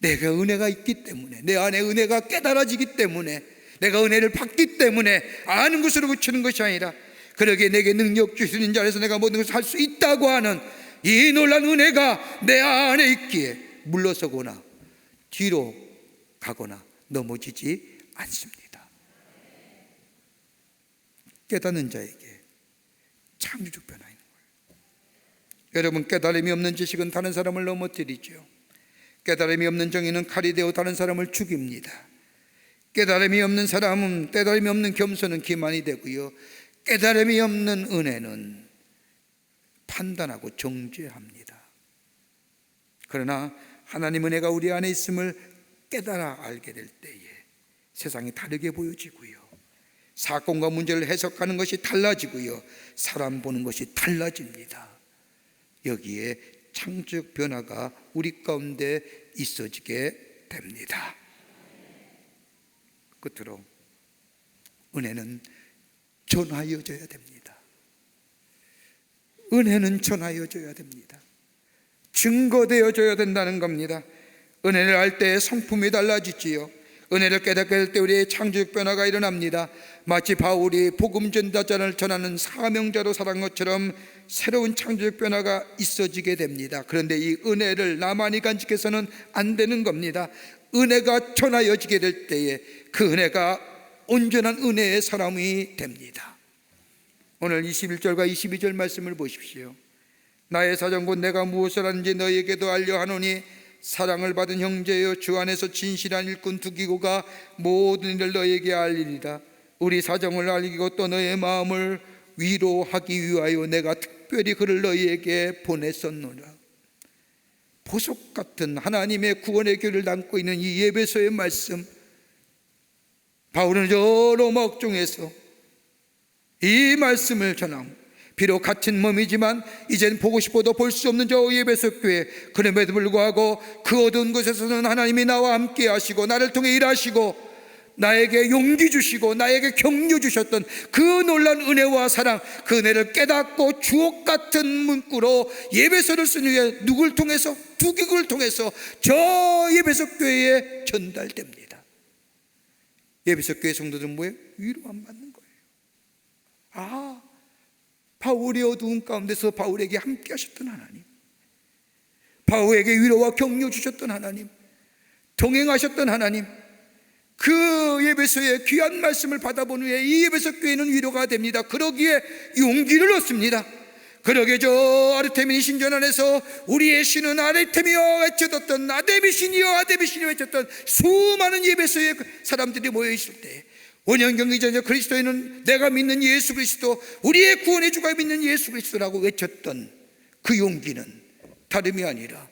내가 은혜가 있기 때문에, 내 안에 은혜가 깨달아지기 때문에, 내가 은혜를 받기 때문에 아는 것으로 그치는 것이 아니라 그러기에 내게 능력 주시는 자에서 내가 모든 것을 할 수 있다고 하는 이 놀라운 은혜가 내 안에 있기에 물러서거나 뒤로 가거나 넘어지지 않습니다. 깨닫는 자에게 창조적 변화인 거예요. 여러분, 깨달음이 없는 지식은 다른 사람을 넘어뜨리죠. 깨달음이 없는 정의는 칼이 되어 다른 사람을 죽입니다. 깨달음이 없는 사람은, 깨달음이 없는 겸손은 기만이 되고요, 깨달음이 없는 은혜는 판단하고 정죄합니다. 그러나 하나님 은혜가 우리 안에 있음을 깨달아 알게 될 때에 세상이 다르게 보여지고요, 사건과 문제를 해석하는 것이 달라지고요, 사람 보는 것이 달라집니다. 여기에 창조적 변화가 우리 가운데 있어지게 됩니다. 끝으로 은혜는 전하여져야 됩니다. 은혜는 전하여져야 됩니다. 증거되어져야 된다는 겁니다. 은혜를 알 때 성품이 달라지지요. 은혜를 깨닫게 될 때 우리의 창조적 변화가 일어납니다. 마치 바울이 복음 전자자를 전하는 사명자로 살아간 것처럼 새로운 창조적 변화가 있어지게 됩니다. 그런데 이 은혜를 나만이 간직해서는 안 되는 겁니다. 은혜가 전하여지게 될 때에 그 은혜가 온전한 은혜의 사람이 됩니다. 오늘 21절과 22절 말씀을 보십시오. 나의 사정 곧 내가 무엇을 하는지 너희에게도 알려 하노니 사랑을 받은 형제여, 주 안에서 진실한 일꾼 두기고가 모든 일을 너희에게 알리리라. 우리 사정을 알리고 또 너의 마음을 위로하기 위하여 내가 특별히 그를 너희에게 보냈었노라. 보석 같은 하나님의 구원의 교를 담고 있는 이 에베소의 말씀, 바울은 저 로마 옥중에서 이 말씀을 전하고, 비록 같은 몸이지만 이젠 보고 싶어도 볼 수 없는 저 에베소 교회, 그럼에도 불구하고 그 어두운 곳에서는 하나님이 나와 함께 하시고 나를 통해 일하시고 나에게 용기 주시고 나에게 격려 주셨던 그 놀라운 은혜와 사랑, 그 은혜를 깨닫고 주옥 같은 문구로 에베소를 쓴 후에 누굴 통해서? 두기구를 통해서 저 에베소 교회에 전달됩니다. 에베소 교회 성도들은 뭐예요? 위로 안 받는 거예요. 아, 바울의 어두운 가운데서 바울에게 함께 하셨던 하나님, 바울에게 위로와 격려 주셨던 하나님, 동행하셨던 하나님, 그 에베소의 귀한 말씀을 받아본 후에 이 에베소 교회는 위로가 됩니다. 그러기에 용기를 얻습니다. 그러게 저 아르테미 신전 안에서 우리의 신은 아르테미여 외쳐졌던, 아데미 신이여 아데미 신이여 외쳤던 수많은 예배소의 사람들이 모여 있을 때, 5년 경기 전에 그리스도인은 내가 믿는 예수 그리스도, 우리의 구원의 주가 믿는 예수 그리스도라고 외쳤던 그 용기는 다름이 아니라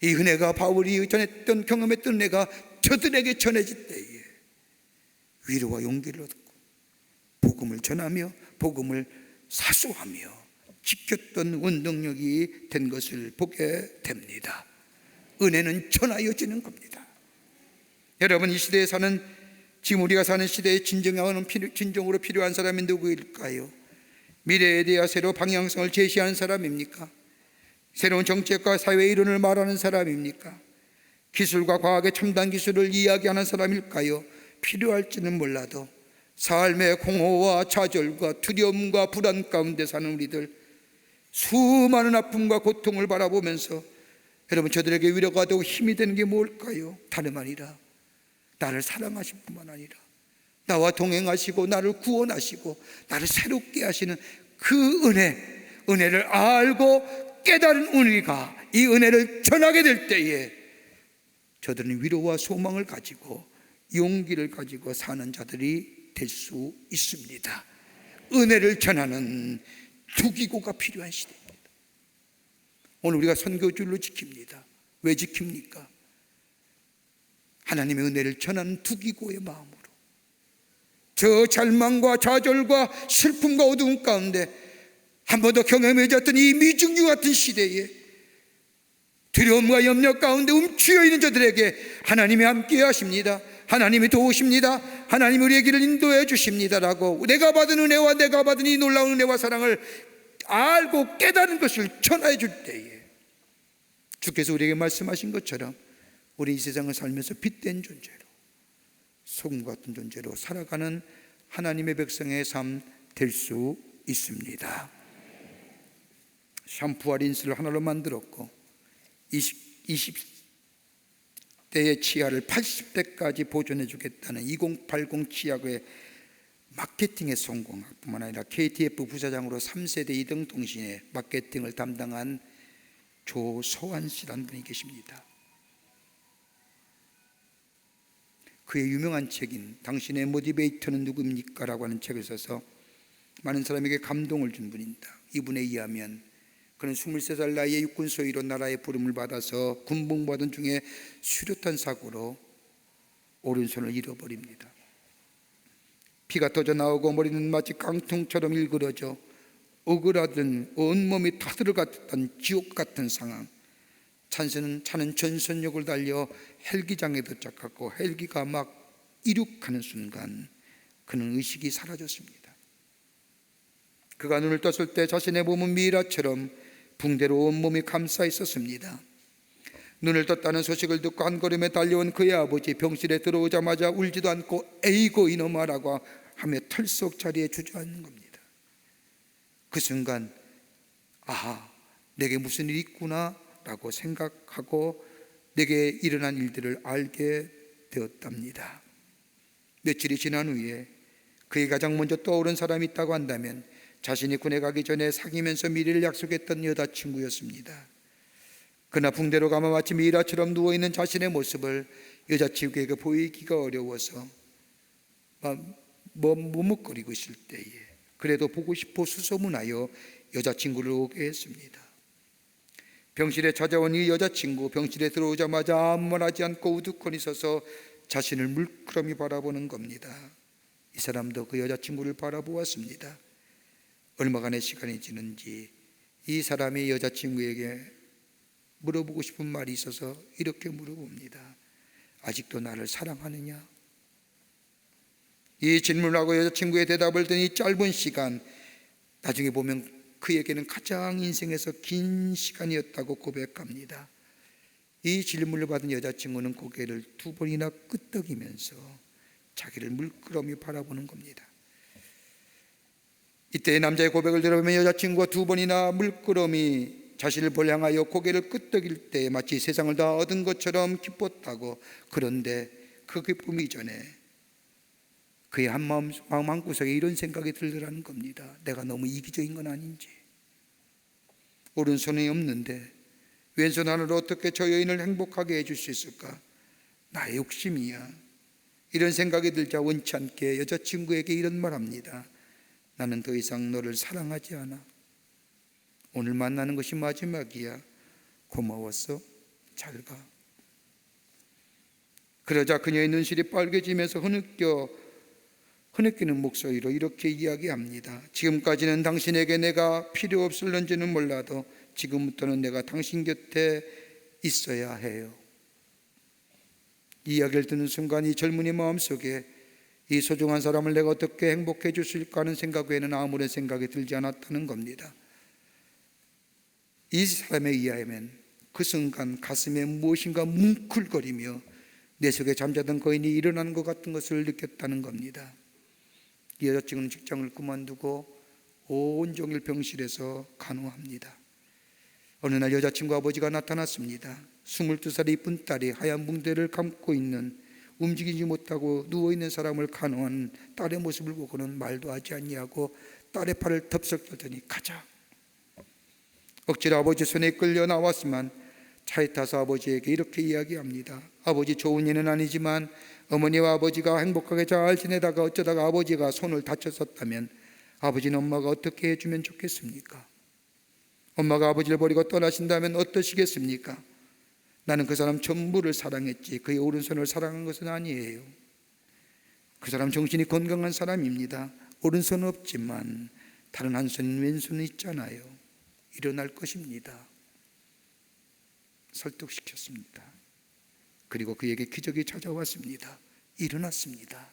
이 은혜가, 바울이 전했던 경험했던 은혜가 저들에게 전해질 때에 위로와 용기를 얻고 복음을 전하며 복음을 사수하며 지켰던 운동력이 된 것을 보게 됩니다. 은혜는 전하여지는 겁니다. 여러분, 이 시대에 사는, 지금 우리가 사는 시대에 진정으로 필요한 사람이 누구일까요? 미래에 대해 새로 방향성을 제시하는 사람입니까? 새로운 정책과 사회의 이론을 말하는 사람입니까? 기술과 과학의 첨단 기술을 이야기하는 사람일까요? 필요할지는 몰라도 삶의 공허와 좌절과 두려움과 불안 가운데 사는 우리들, 수많은 아픔과 고통을 바라보면서 여러분, 저들에게 위로가 되고 힘이 되는 게 뭘까요? 다름 아니라 나를 사랑하신 뿐만 아니라 나와 동행하시고 나를 구원하시고 나를 새롭게 하시는 그 은혜를 알고 깨달은 우리가 이 은혜를 전하게 될 때에 저들은 위로와 소망을 가지고 용기를 가지고 사는 자들이 될 수 있습니다. 은혜를 전하는 두기고가 필요한 시대입니다. 오늘 우리가 선교주일로 지킵니다. 왜 지킵니까? 하나님의 은혜를 전하는 두기고의 마음으로, 저 절망과 좌절과 슬픔과 어두움 가운데 한 번도 경험해졌던 이 미중유 같은 시대에 두려움과 염려 가운데 움츠여 있는 저들에게 하나님이 함께 하십니다. 하나님이 도우십니다. 하나님이 우리의 길을 인도해 주십니다라고 내가 받은 은혜와 내가 받은 이 놀라운 은혜와 사랑을 알고 깨달은 것을 전해 줄 때에 주께서 우리에게 말씀하신 것처럼 우리 이 세상을 살면서 빛된 존재로, 소금 같은 존재로 살아가는 하나님의 백성의 삶 될 수 있습니다. 샴푸와 린스를 하나로 만들었고 20대의 치아를 80대까지 보존해 주겠다는 2080 치약의 마케팅에 성공할 뿐만 아니라 KTF 부사장으로 3세대 이등통신의 마케팅을 담당한 조서환 씨라는 분이 계십니다. 그의 유명한 책인 당신의 모티베이터는 누구입니까? 라고 하는 책을 써서 많은 사람에게 감동을 준 분입니다. 이분에 의하면 그는 23살 나이에 육군 소위로 나라의 부름을 받아서 군복무하던 중에 수류탄 사고로 오른손을 잃어버립니다. 피가 터져 나오고 머리는 마치 깡통처럼 일그러져 오그라든 온몸이 타들어갔던 지옥 같은 상황. 차는 전선역을 달려 헬기장에 도착하고 헬기가 막 이륙하는 순간 그는 의식이 사라졌습니다. 그가 눈을 떴을 때 자신의 몸은 미라처럼 붕대로 온몸이 감싸 있었습니다. 눈을 떴다는 소식을 듣고 한 걸음에 달려온 그의 아버지, 병실에 들어오자마자 울지도 않고 에이고 이놈아라고 하며 털썩 자리에 주저앉는 겁니다. 그 순간 아하, 내게 무슨 일이 있구나 라고 생각하고 내게 일어난 일들을 알게 되었답니다. 며칠이 지난 후에 그의 가장 먼저 떠오른 사람이 있다고 한다면 자신이 군에 가기 전에 사귀면서 미래를 약속했던 여자친구였습니다. 그러나 붕대로 감아 마치 미라처럼 누워있는 자신의 모습을 여자친구에게 보이기가 어려워서 머뭇거리고 있을 때에 그래도 보고 싶어 수소문하여 여자친구를 오게 했습니다. 병실에 찾아온 이 여자친구, 병실에 들어오자마자 아무 말 하지 않고 우두커니 서서 자신을 물끄러미 바라보는 겁니다. 이 사람도 그 여자친구를 바라보았습니다. 얼마간의 시간이 지는지 이 사람이 여자친구에게 물어보고 싶은 말이 있어서 이렇게 물어봅니다. 아직도 나를 사랑하느냐? 이 질문하고 여자친구의 대답을 듣는 이 짧은 시간, 나중에 보면 그에게는 가장 인생에서 긴 시간이었다고 고백합니다. 이 질문을 받은 여자친구는 고개를 2번이나 끄덕이면서 자기를 물끄러미 바라보는 겁니다. 이때 남자의 고백을 들어보면 여자친구가 2번이나 물끄러미 자신을 향하여 고개를 끄덕일 때 마치 세상을 다 얻은 것처럼 기뻤다고. 그런데 그 기쁨 이전에 그의 마음 한구석에 이런 생각이 들더라는 겁니다. 내가 너무 이기적인 건 아닌지, 오른손이 없는데 왼손 하나로 어떻게 저 여인을 행복하게 해줄 수 있을까? 나의 욕심이야. 이런 생각이 들자 원치 않게 여자친구에게 이런 말합니다. 나는 더 이상 너를 사랑하지 않아. 오늘 만나는 것이 마지막이야. 고마웠어. 잘 가. 그러자 그녀의 눈실이 빨개지면서 흐느끼는 목소리로 이렇게 이야기합니다. 지금까지는 당신에게 내가 필요 없을런지는 몰라도 지금부터는 내가 당신 곁에 있어야 해요. 이 이야기를 듣는 순간 이 젊은이 마음속에 이 소중한 사람을 내가 어떻게 행복해 줄 수 있을까 하는 생각 외에는 아무런 생각이 들지 않았다는 겁니다. 이 사람에 의하면 그 순간 가슴에 무엇인가 뭉클거리며 내 속에 잠자던 거인이 일어나는 것 같은 것을 느꼈다는 겁니다. 이 여자친구는 직장을 그만두고 온종일 병실에서 간호합니다. 어느 날 여자친구 아버지가 나타났습니다. 22살의 이쁜 딸이 하얀 붕대를 감고 있는, 움직이지 못하고 누워있는 사람을 간호하는 딸의 모습을 보고는 말도 하지 않냐고 딸의 팔을 덥석 들더니 가자. 억지로 아버지 손에 끌려 나왔지만 차에 타서 아버지에게 이렇게 이야기합니다. 아버지, 좋은 일은 아니지만 어머니와 아버지가 행복하게 잘 지내다가 어쩌다가 아버지가 손을 다쳤었다면 아버지는 엄마가 어떻게 해주면 좋겠습니까? 엄마가 아버지를 버리고 떠나신다면 어떠시겠습니까? 나는 그 사람 전부를 사랑했지 그의 오른손을 사랑한 것은 아니에요. 그 사람 정신이 건강한 사람입니다. 오른손은 없지만 다른 한 손인 왼손은 있잖아요. 일어날 것입니다. 설득시켰습니다. 그리고 그에게 기적이 찾아왔습니다. 일어났습니다.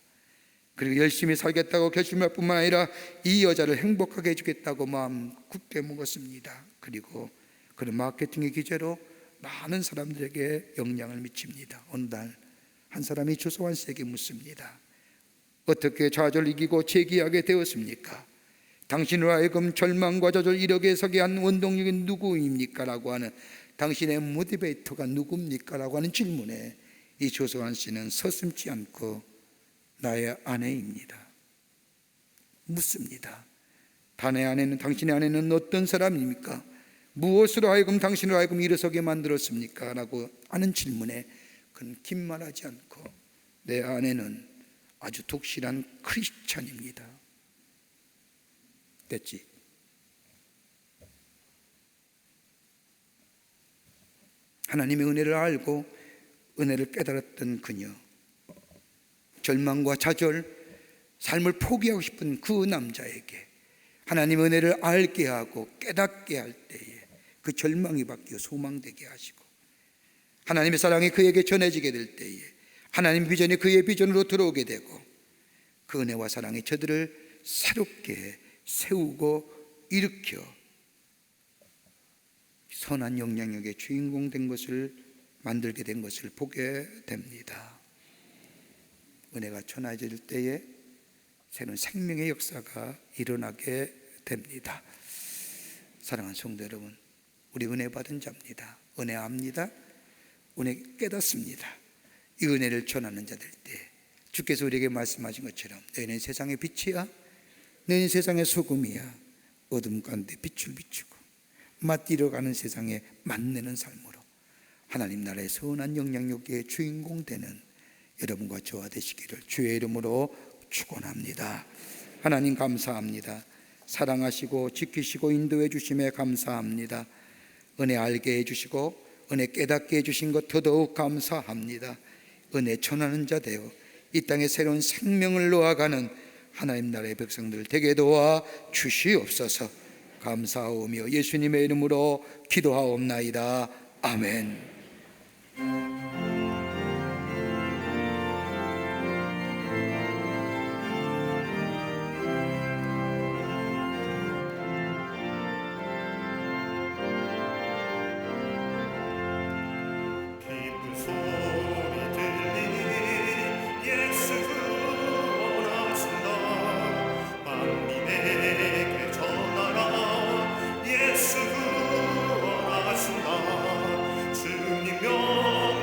그리고 열심히 살겠다고 결심할 뿐만 아니라 이 여자를 행복하게 해주겠다고 마음 굳게 먹었습니다. 그리고 그런 마케팅의 기제로 많은 사람들에게 영향을 미칩니다. 어느 날 한 사람이 조소환 씨에게 묻습니다. 어떻게 좌절을 이기고 재기하게 되었습니까? 당신으로 하여금 절망과 좌절 이력에 서게 한 원동력이 누구입니까? 라고 하는, 당신의 모티베이터가 누굽니까? 라고 하는 질문에 이 조소환 씨는 서슴지 않고 나의 아내입니다. 묻습니다. 당신의 아내는 어떤 사람입니까? 무엇으로 하여금 당신으로 하여금 일어서게 만들었습니까? 라고 하는 질문에 그는 긴 말하지 않고 내 아내는 아주 독실한 크리스찬입니다. 됐지? 하나님의 은혜를 알고 은혜를 깨달았던 그녀, 절망과 좌절, 삶을 포기하고 싶은 그 남자에게 하나님의 은혜를 알게 하고 깨닫게 할 때에 그 절망이 바뀌어 소망되게 하시고, 하나님의 사랑이 그에게 전해지게 될 때에 하나님의 비전이 그의 비전으로 들어오게 되고, 그 은혜와 사랑이 저들을 새롭게 세우고 일으켜 선한 영향력의 주인공 된 것을 만들게 된 것을 보게 됩니다. 은혜가 전해질 때에 새로운 생명의 역사가 일어나게 됩니다. 사랑하는 성도 여러분, 우리 은혜 받은 자입니다. 은혜 압니다. 은혜 깨닫습니다. 이 은혜를 전하는 자들 때 주께서 우리에게 말씀하신 것처럼 너희는 세상의 빛이야, 너희는 세상의 소금이야. 어둠 가운데 빛을 비추고 맛 잃어가는 세상에 맛내는 삶으로 하나님 나라의 선한 영향력의 주인공 되는 여러분과 저와 되시기를 주의 이름으로 축원합니다. 하나님 감사합니다. 사랑하시고 지키시고 인도해 주심에 감사합니다. 은혜 알게 해주시고 은혜 깨닫게 해주신 것 더더욱 감사합니다. 은혜 전하는 자 되어 이 땅에 새로운 생명을 놓아가는 하나님 나라의 백성들 되게 도와 주시옵소서. 감사하오며 예수님의 이름으로 기도하옵나이다. 아멘. 예수 구원하신다. 주님 명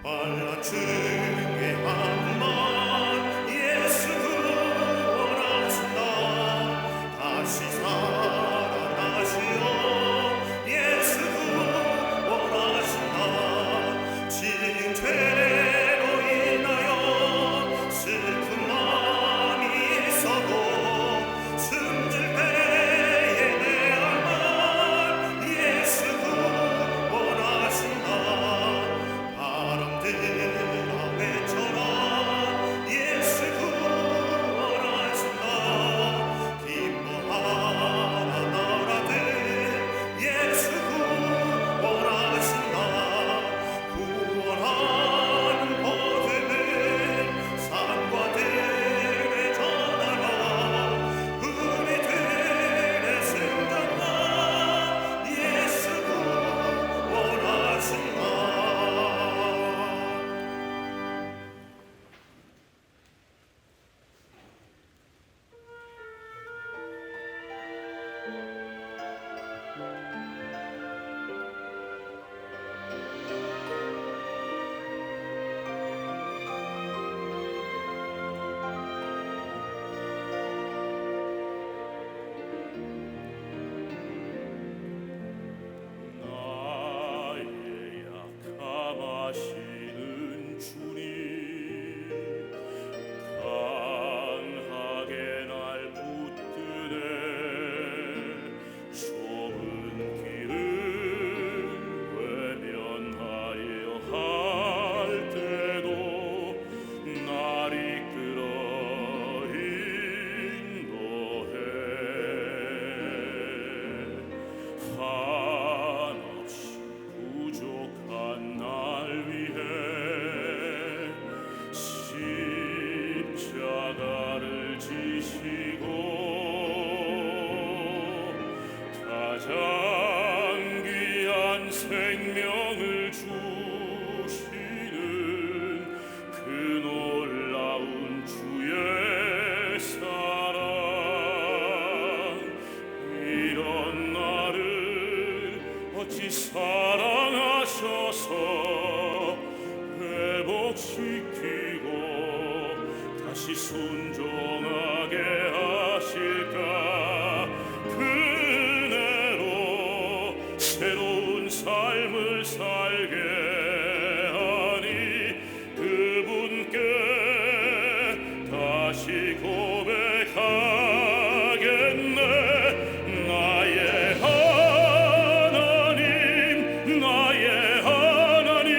알라 중에 한만 예수 구원하신다. 다시 살아나시어 예수 구원하신다. 징죄로 인하여 슬픈 마음이 있어도 숨질 때에 내 알만 예수 구원하신다. 바람들아 외쳐라 예수 구원하신다. 기뻐하라 나라들 예수 구원하신다. 구원하는 복음을 산과 들에 전하라. 우리들의 승전만 예수 구원하신다. 나의 약함하시는 주님, 강하게 날 붙드네. 좁은 길을 외면하려 할 때도 날 이끌어 인도해. 한없이 부족한 날 위해 십자가를 지시고 가장 귀한 생명을 주시는 그 놀라운 주의 사랑, 이런 나를 어찌 사랑하셔서 회복시키고 다시 순종하게 하실까. 그 은혜로 새로운 삶을 살게 하니 그분께 다시 고백하겠네. 나의 하나님, 나의 하나님,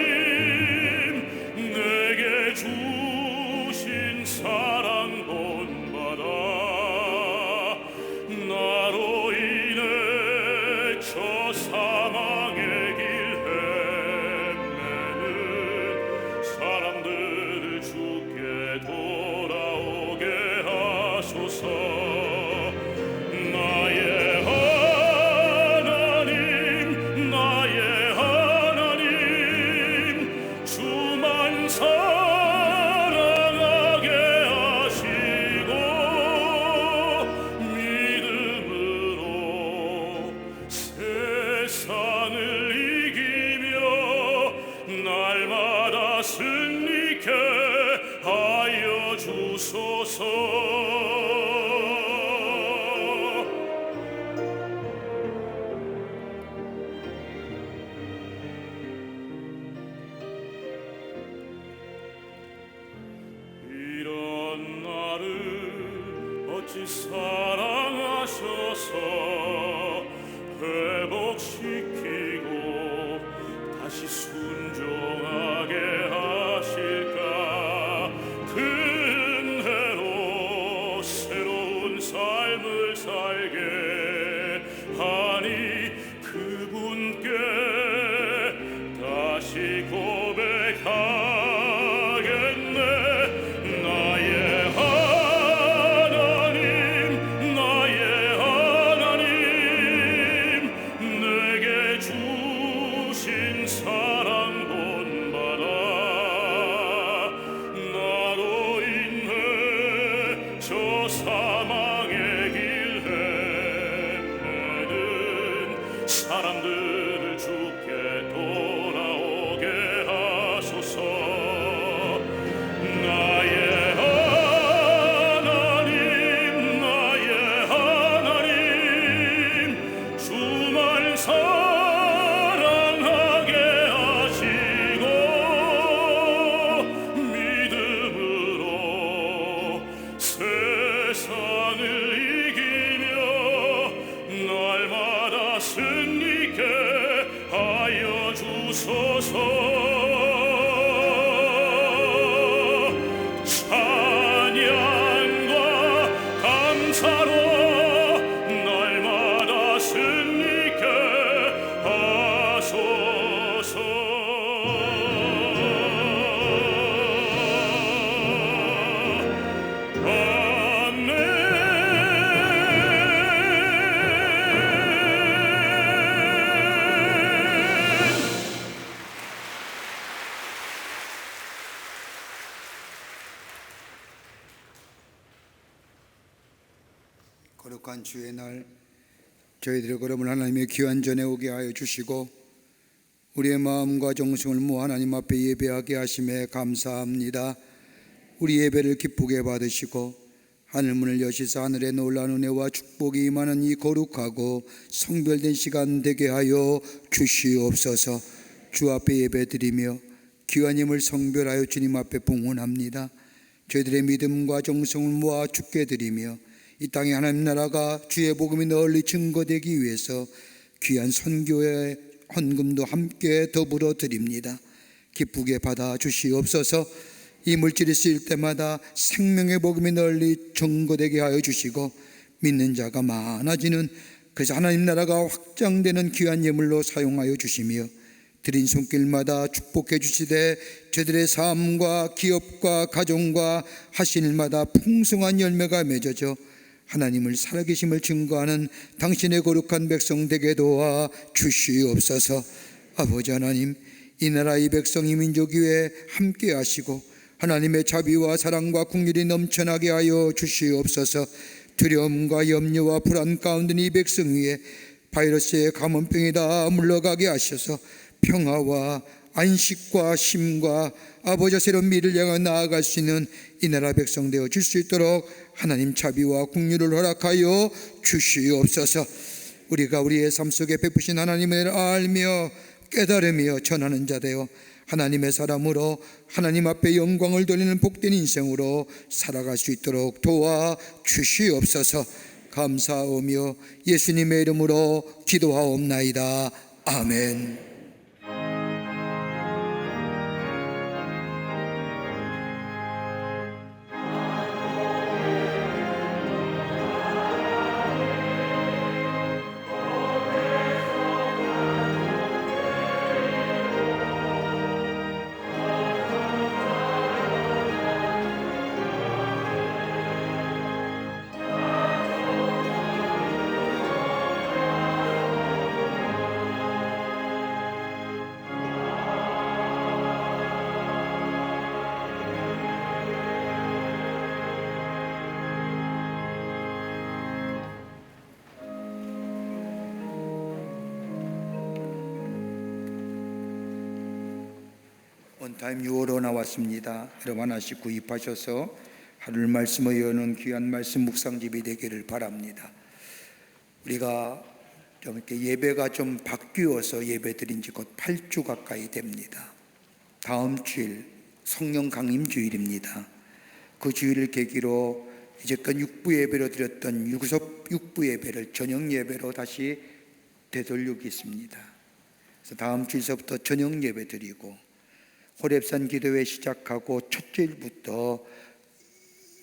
내게 주신 사랑 본받아. 나로 인해 저 사망의 길 헤매는 사람들을 주께 돌아오게 하소서. 나의 하나님, 나의 하나님, 주만 사랑하게 하시고 믿음으로 세상을 이기며 날마다 승리케 하여 주소서. 이런 나를 어찌 사랑하셔서 회복시키고 다시 순종하게 하실까. 그 은혜로 새로운 삶을 살게 하니 그분께 다시 고백하겠네. 나의 하나님, 나의 하나님, 내게 주신 사랑 본받아. 나로 인해 저 사망의 길 헤매는 승리케 하여 주소서. 찬양과 감사로 날마다 승리케 하소서. 거룩한 주의 날 저희들의 걸음을 하나님의 귀한 전에 오게 하여 주시고 우리의 마음과 정성을 모아 하나님 앞에 예배하게 하심에 감사합니다. 우리 예배를 기쁘게 받으시고 하늘문을 여시사 하늘의 놀라운 은혜와 축복이 임하는 이 거룩하고 성별된 시간 되게 하여 주시옵소서. 주 앞에 예배드리며 귀한 힘을 성별하여 주님 앞에 봉헌합니다. 저희들의 믿음과 정성을 모아 주께 드리며 이 땅에 하나님 나라가 주의 복음이 널리 증거되기 위해서 귀한 선교의 헌금도 함께 더불어 드립니다. 기쁘게 받아 주시옵소서. 이 물질이 쓰일 때마다 생명의 복음이 널리 증거되게 하여 주시고 믿는 자가 많아지는, 그래서 하나님 나라가 확장되는 귀한 예물로 사용하여 주시며 드린 손길마다 축복해 주시되 저들의 삶과 기업과 가정과 하신 일마다 풍성한 열매가 맺어져 하나님을 살아계심을 증거하는 당신의 거룩한 백성 되게 도와 주시옵소서. 아버지 하나님, 이 나라 이 백성 이 민족 위에 함께 하시고 하나님의 자비와 사랑과 긍휼이 넘쳐나게 하여 주시옵소서. 두려움과 염려와 불안 가운데 이 백성 위에 바이러스의 감염병이 다 물러가게 하셔서 평화와 안식과 쉼과 아버지 새로운 미래를 향해 나아갈 수 있는 이 나라 백성 되어 줄 수 있도록 하나님 자비와 긍휼을 허락하여 주시옵소서. 우리가 우리의 삶 속에 베푸신 하나님을 알며 깨달으며 전하는 자 되어 하나님의 사람으로 하나님 앞에 영광을 돌리는 복된 인생으로 살아갈 수 있도록 도와 주시옵소서. 감사하며 예수님의 이름으로 기도하옵나이다. 아멘. 온타임 6월호 나왔습니다. 여러분 하나씩 구입하셔서 하늘 말씀을 여는 귀한 말씀 묵상집이 되기를 바랍니다. 우리가 좀 이렇게 예배가 좀 바뀌어서 예배 드린 지 곧 8주 가까이 됩니다. 다음 주일 성령 강림 주일입니다. 그 주일을 계기로 이제껏 육부 예배로 드렸던 육부 예배를 저녁 예배로 다시 되돌리겠습니다. 그래서 다음 주일서부터 저녁 예배 드리고 호렙산 기도회 시작하고 첫째 일부터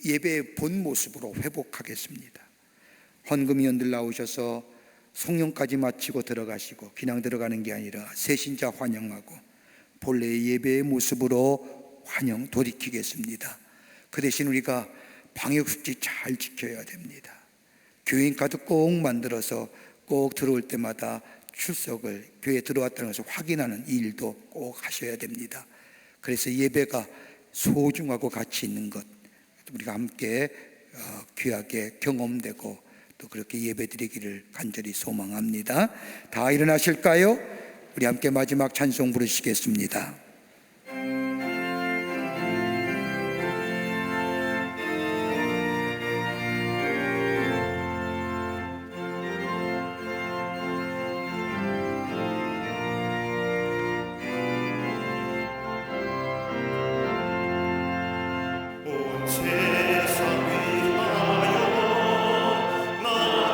예배의 본 모습으로 회복하겠습니다. 헌금위원들 나오셔서 성령까지 마치고 들어가시고 그냥 들어가는 게 아니라 새신자 환영하고 본래의 예배의 모습으로 환영 돌이키겠습니다. 그 대신 우리가 방역수칙 잘 지켜야 됩니다. 교인 카드 꼭 만들어서 꼭 들어올 때마다 출석을 교회에 들어왔다는 것을 확인하는 이 일도 꼭 하셔야 됩니다. 그래서 예배가 소중하고 가치 있는 것 우리가 함께 귀하게 경험되고 또 그렇게 예배드리기를 간절히 소망합니다. 다 일어나실까요? 우리 함께 마지막 찬송 부르시겠습니다. 세상 위하여 나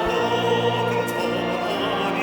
복음 전하리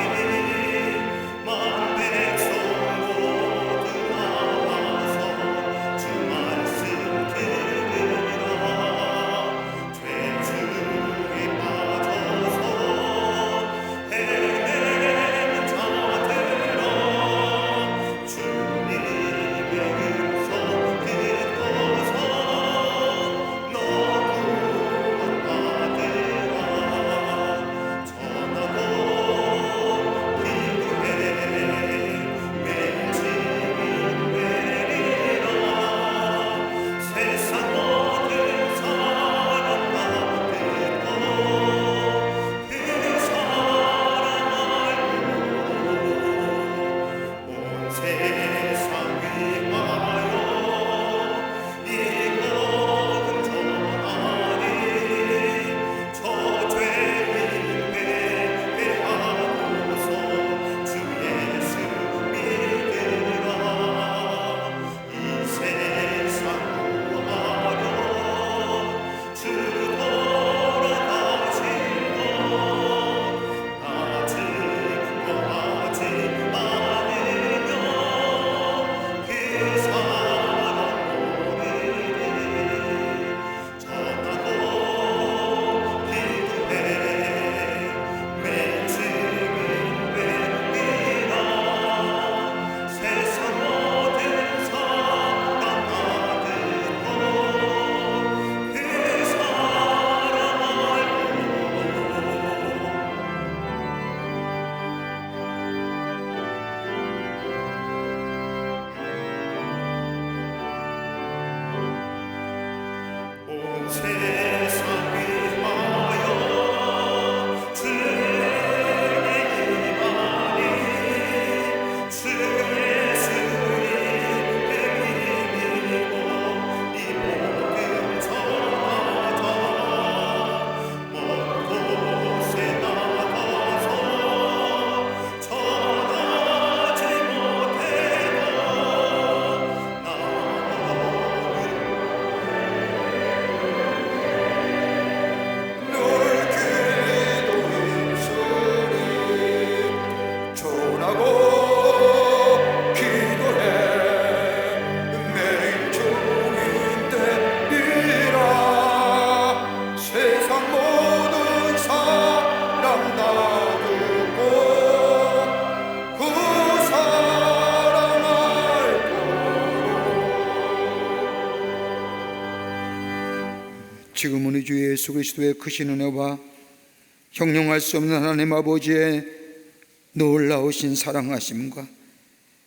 하고 기도해 매일 종일 되리라. 세상 모든 사랑 다 듣고 그 사랑 알고. 지금은 우리 주 예수 그리스도의 크신 은혜와 형용할 수 없는 하나님 아버지의 놀라우신 사랑하심과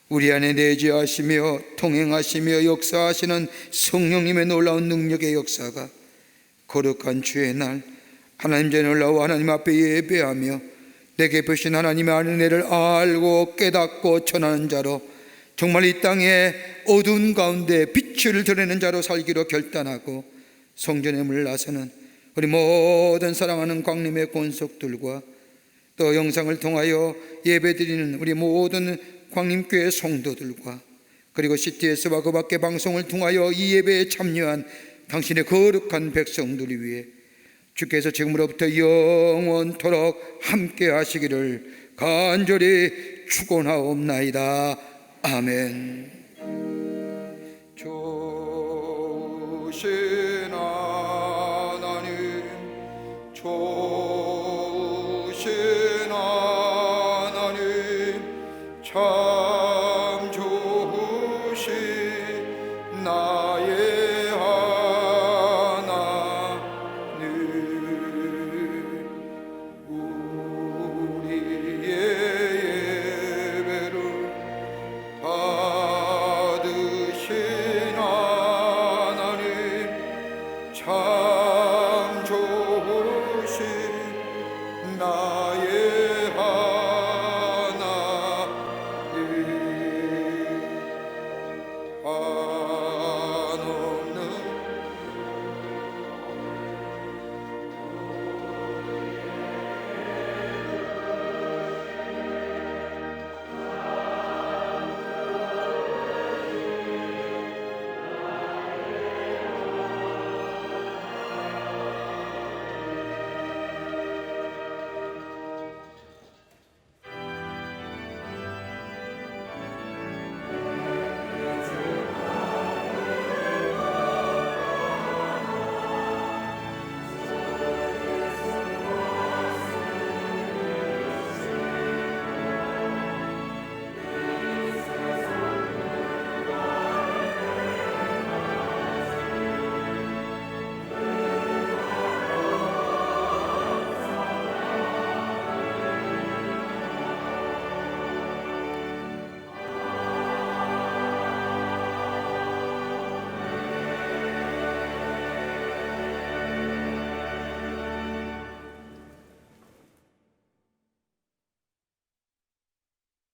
우리 안에 내재하시며 통행하시며 역사하시는 성령님의 놀라운 능력의 역사가 거룩한 주의 날 하나님 전에 올라와 하나님 앞에 예배하며 내게 보신 하나님의 은혜를 알고 깨닫고 전하는 자로 정말 이 땅의 어두운 가운데 빛을 드러내는 자로 살기로 결단하고 성전에 물러서는 우리 모든 사랑하는 광림의 권속들과 또 영상을 통하여 예배드리는 우리 모든 광림교회 성도들과 그리고 CTS와 그 밖의 방송을 통하여 이 예배에 참여한 당신의 거룩한 백성들을 위해 주께서 지금으로부터 영원토록 함께 하시기를 간절히 축원하옵나이다. 아멘. 좋으신 하나님, 좋으신 하나님, 참